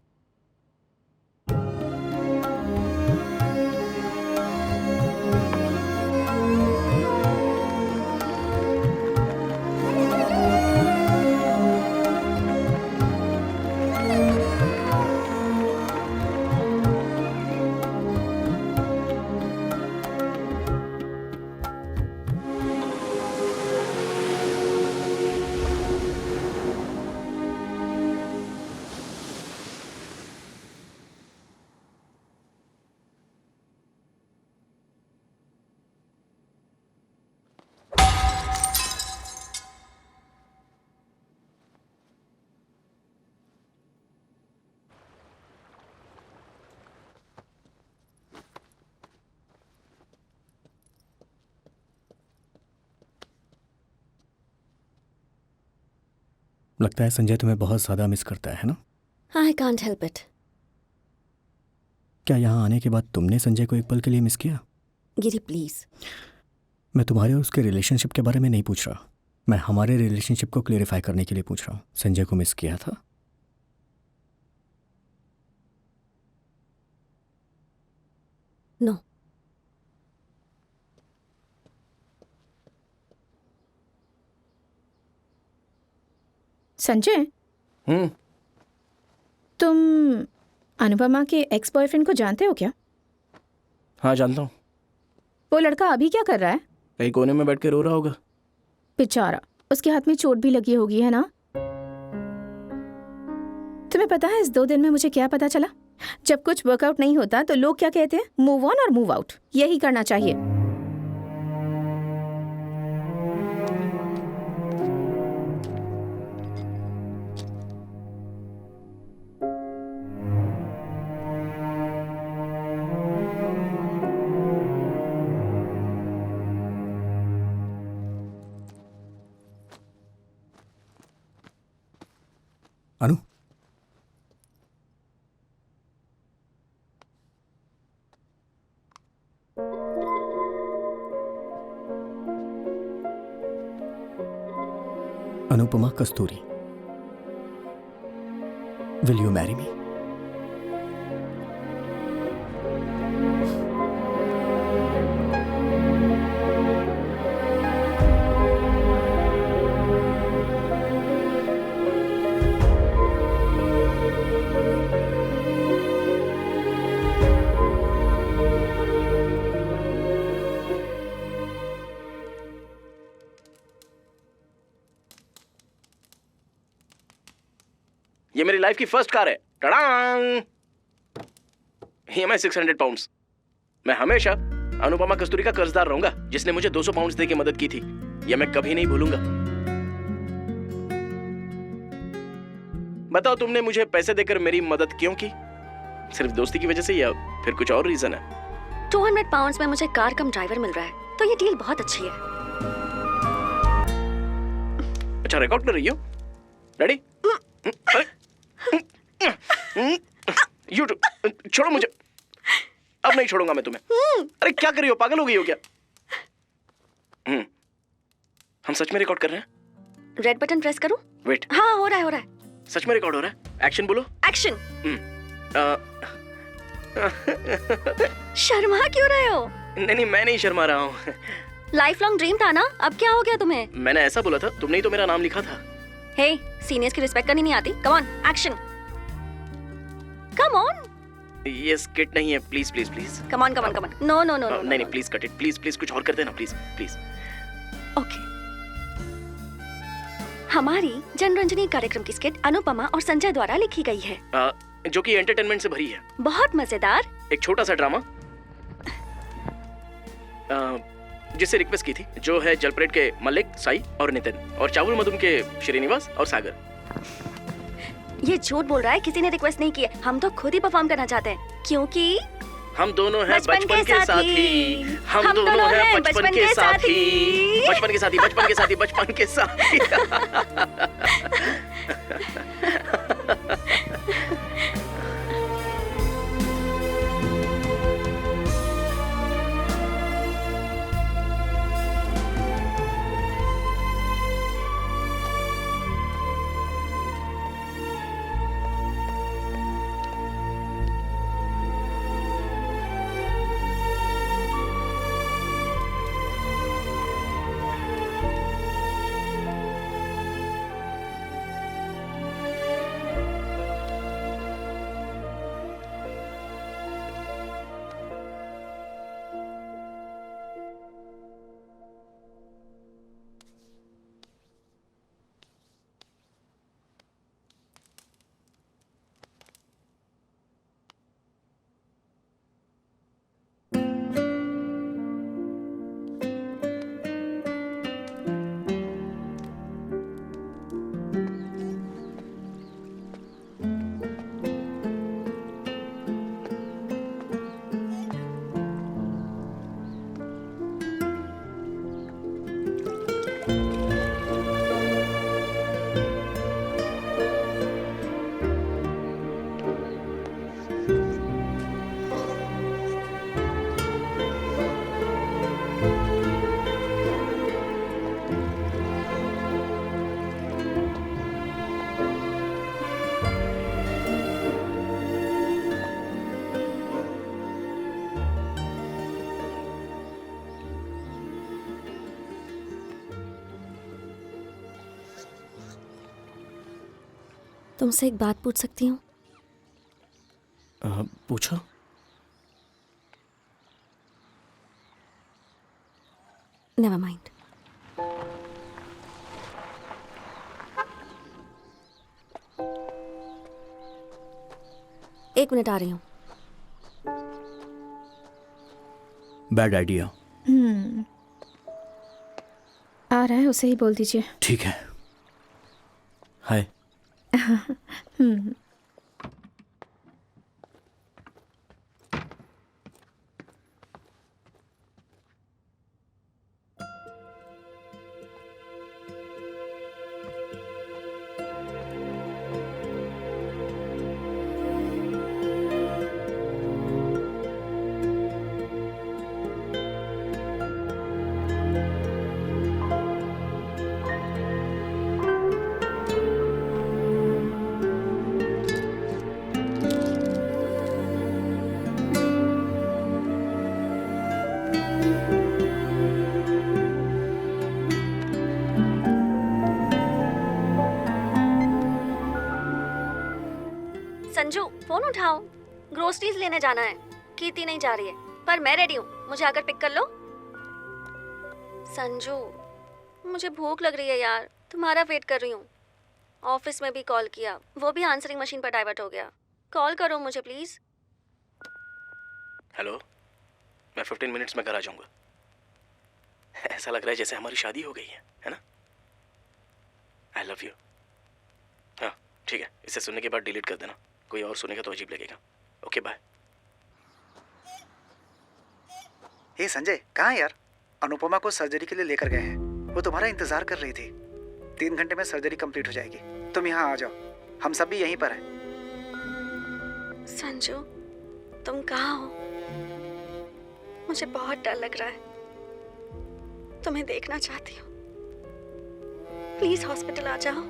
लगता है संजय तुम्हें बहुत ज़्यादा मिस करता है ना? I can't help it. क्या यहाँ आने के बाद तुमने संजय को एक पल के लिए मिस किया? गिरी प्लीज। मैं तुम्हारे और उसके रिलेशनशिप के बारे में नहीं पूछ रहा। मैं हमारे रिलेशनशिप को क्लेरिफाई करने के लिए पूछ रहा हूँ। संजय को मिस किया था? नो। संजय, तुम अनुपमा के एक्स बॉयफ्रेंड को जानते हो क्या? हाँ जानता हूँ। वो लड़का अभी क्या कर रहा है? कहीं कोने में बैठ के रो रहा होगा। बेचारा, उसके हाथ में चोट भी लगी होगी, है ना? तुम्हें पता है इस 2 दिन में मुझे क्या पता चला? जब कुछ वर्कआउट नहीं होता तो लोग क्या कहते हैं? मूव ऑन और मूव आउट। यही करना चाहिए। Anu, Anupama Kasturi, will you marry me? Life की फर्स्ट कार है। टडांग! EMI 600 pounds. मैं हमेशा अनुपमा कस्तूरी का कर्जदार रहूंगा, जिसने मुझे 200 पाउंड्स देके मदद की थी। यह मैं कभी नहीं भूलूंगा। बताओ, तुमने मुझे पैसे देकर मेरी मदद क्यों की? सिर्फ दोस्ती की वजह से या फिर कुछ और रीजन है? 200 पाउंड्स में मुझे कार कम ड्राइवर मिल रहा है, तो ये डील बहुत अच्छी है। अच्छा, रिकॉर्ड कर रही हो? रेडी? यूट्यूब छोड़ो मुझे, अब नहीं छोड़ूंगा मैं तुम्हें। अरे क्या कर रही हो, पागल हो गई हो क्या? हम सच में रिकॉर्ड कर रहे हैं? रेड बटन प्रेस करूं? वेट, हाँ हो रहा है। सच में रिकॉर्ड हो रहा है? एक्शन बोलो। एक्शन। शर्मा क्यों रहे हो? नहीं, मैं नहीं शर्मा रहा हूँ। लाइफ लॉन्ग ड्रीम था ना, अब क्या हो गया तुम्हें? मैंने ऐसा बोला था, तुमने ही तो मेरा नाम लिखा था। हे, सीनियर्स की रिस्पेक्ट करनी नहीं आती? Come on, action. Come on. ये स्किट नहीं है, please please please. Come on. No. नहीं, प्लीज कट इट, प्लीज कुछ और कर देना, प्लीज। ओके। हमारी जनरंजनी कार्यक्रम की स्किट अनुपमा और संजय द्वारा लिखी गई है, जो कि एंटरटेनमेंट से भरी है। बहुत मजेदार। एक छोटा सा ड्रामा जिससे रिक्वेस्ट की थी, जो है जलपरेड के मलिक, साई और नितिन, और चावल मधुम के श्रीनिवास और सागर। ये झूठ बोल रहा है, किसी ने रिक्वेस्ट नहीं की है। हम तो खुद ही परफॉर्म करना चाहते हैं, क्योंकि हम दोनों हैं बचपन के साथी। हम दोनों हैं बचपन के साथी। बचपन के साथी। तुमसे एक बात पूछ सकती हूँ? पूछो। Never mind. एक मिनट, आ रही हूँ। Bad idea. आ रहा है, उसे ही बोल दीजिए। ठीक है। हाय। संजू, फोन उठाओ, ग्रोसरीज लेने जाना है। कीर्ति नहीं जा रही है, पर मैं रेडी हूँ, मुझे आकर पिक कर लो। संजू, मुझे भूख लग रही है यार, तुम्हारा वेट कर रही हूँ। ऑफिस में भी कॉल किया, वो भी आंसरिंग मशीन पर डाइवर्ट हो गया। कॉल करो मुझे प्लीज। हेलो, मैं 15 मिनट्स में घर आ जाऊंगा। ऐसा लग रहा है जैसे हमारी शादी हो गई है ना? आई लव यू। हाँ ठीक है, इसे सुनने के बाद डिलीट कर देना, कोई और सुनेगा तो अजीब लगेगा। Okay bye. हे संजय, कहाँ यार? अनुपमा को सर्जरी के लिए लेकर गए हैं, वो तुम्हारा इंतजार कर रही थी। 3 घंटे में सर्जरी कंप्लीट हो जाएगी, तुम यहाँ आ जाओ, हम सब भी यहीं पर हैं। संजू, तुम कहाँ हो? मुझे बहुत डर लग रहा है, तुम्हें देखना चाहती हूँ। प्लीज हॉस्पिटल आ जाओ।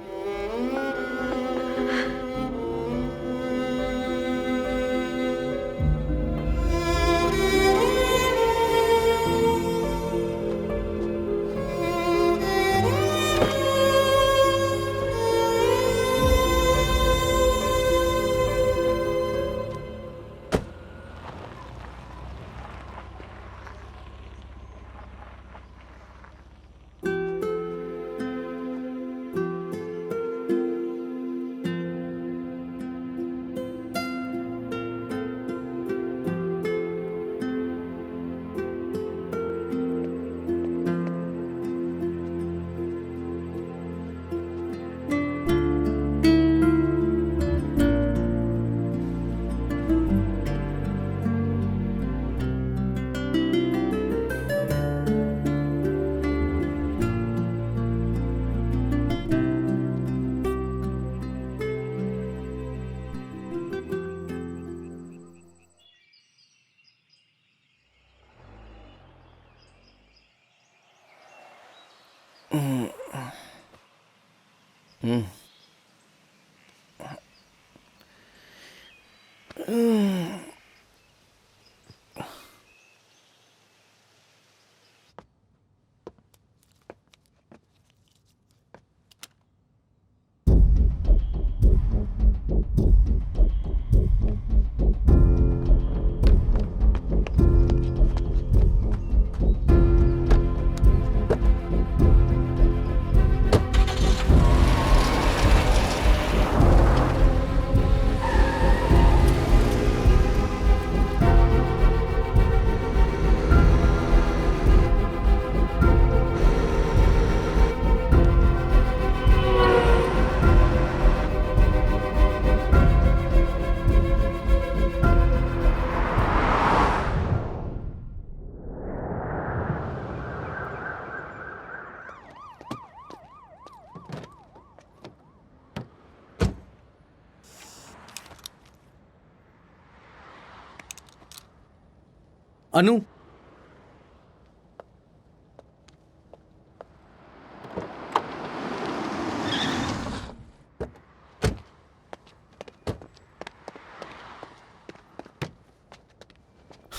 अनु,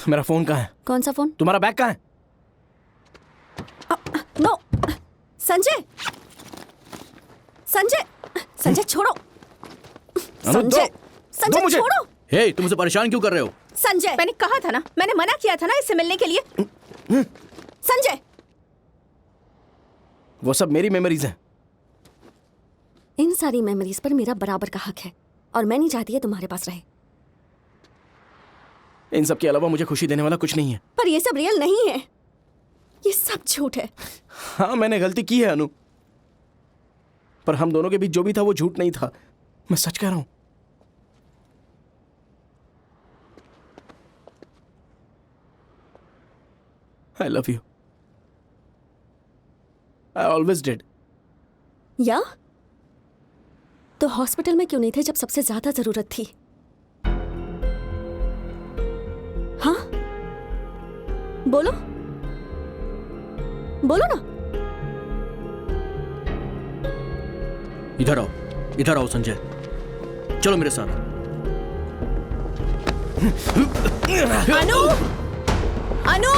मेरा फोन कहाँ है? कौन सा फोन? तुम्हारा बैग कहाँ है? नो, संजय, संजय, संजय छोड़ो। संजय, संजय छोड़ो। हे, तुम उसे परेशान क्यों कर रहे हो? संजय, मैंने कहा था ना, मैंने मना किया था ना इससे मिलने के लिए। संजय, वो सब मेरी मेमोरीज हैं। इन सारी मेमोरीज पर मेरा बराबर का हक है और मैं नहीं चाहती है तुम्हारे पास रहे। इन सब के अलावा मुझे खुशी देने वाला कुछ नहीं है। पर ये सब रियल नहीं है, ये सब झूठ है। हाँ, मैंने गलती की है अनु, पर हम दोनों के बीच जो भी था वो झूठ नहीं था, मैं सच कह रहा हूं। I love you. I always did. या? तो हॉस्पिटल में क्यों नहीं थे जब सबसे ज्यादा जरूरत थी? हाँ? बोलो, बोलो ना। इधर आओ संजय, चलो मेरे साथ। अनु, अनु,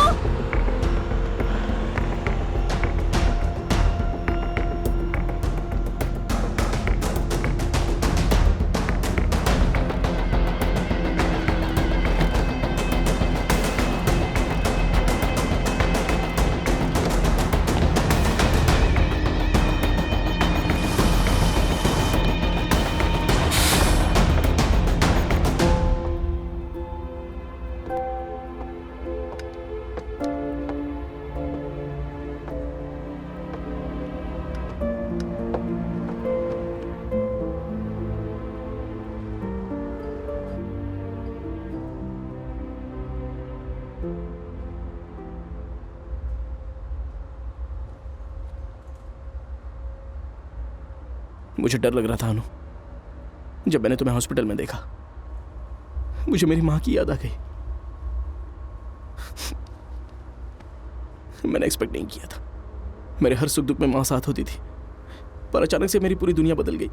मुझे डर लग रहा था अनु। जब मैंने तुम्हें हॉस्पिटल में देखा मुझे मेरी माँ की याद आ गई। मैंने एक्सपेक्ट नहीं किया था। मेरे हर सुख दुख में माँ साथ होती थी, पर अचानक से मेरी पूरी दुनिया बदल गई।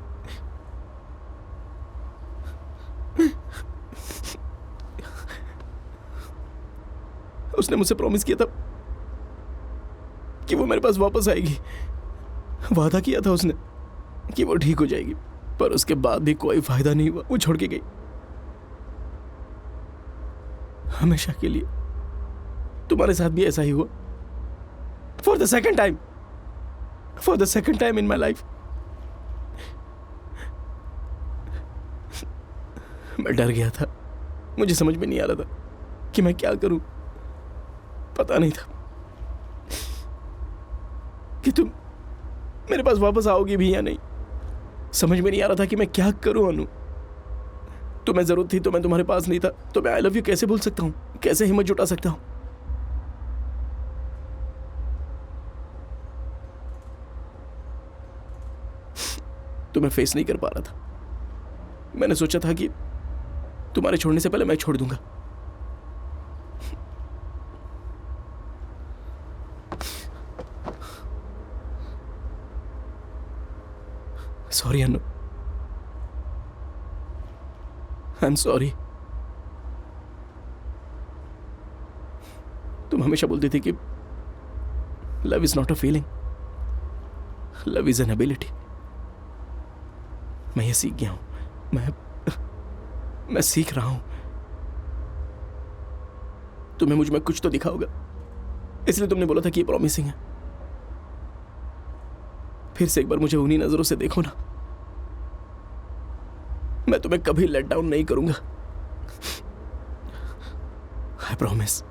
उसने मुझसे प्रॉमिस किया था कि वो मेरे पास वापस आएगी। वादा किया था उसने कि वो ठीक हो जाएगी, पर उसके बाद भी कोई फायदा नहीं हुआ। वो छोड़ के गई हमेशा के लिए। तुम्हारे साथ भी ऐसा ही हुआ। For the second time in my life. मैं डर गया था। मुझे समझ में नहीं आ रहा था कि मैं क्या करूं। पता नहीं था कि तुम मेरे पास वापस आओगी भी या नहीं। समझ में नहीं आ रहा था कि मैं क्या करूं अनु। तुम्हें जरूरत थी तो मैं तुम्हारे पास नहीं था, तो मैं आई लव यू कैसे बोल सकता हूं? कैसे हिम्मत जुटा सकता हूं? तुम्हें फेस नहीं कर पा रहा था। मैंने सोचा था कि तुम्हारे छोड़ने से पहले मैं छोड़ दूंगा। Sorry Anu, I am sorry. तुम हमेशा बोलती थी कि love is not a feeling, love is an ability. मैं ये सीख गया हूं। मैं सीख रहा हूं। तुम्हें मुझ में कुछ तो दिखा होगा, इसलिए तुमने बोला था कि ये प्रॉमिसिंग है। फिर से एक बार मुझे उन्हीं नजरों से देखो ना। मैं तुम्हें कभी लेट डाउन नहीं करूंगा। I promise.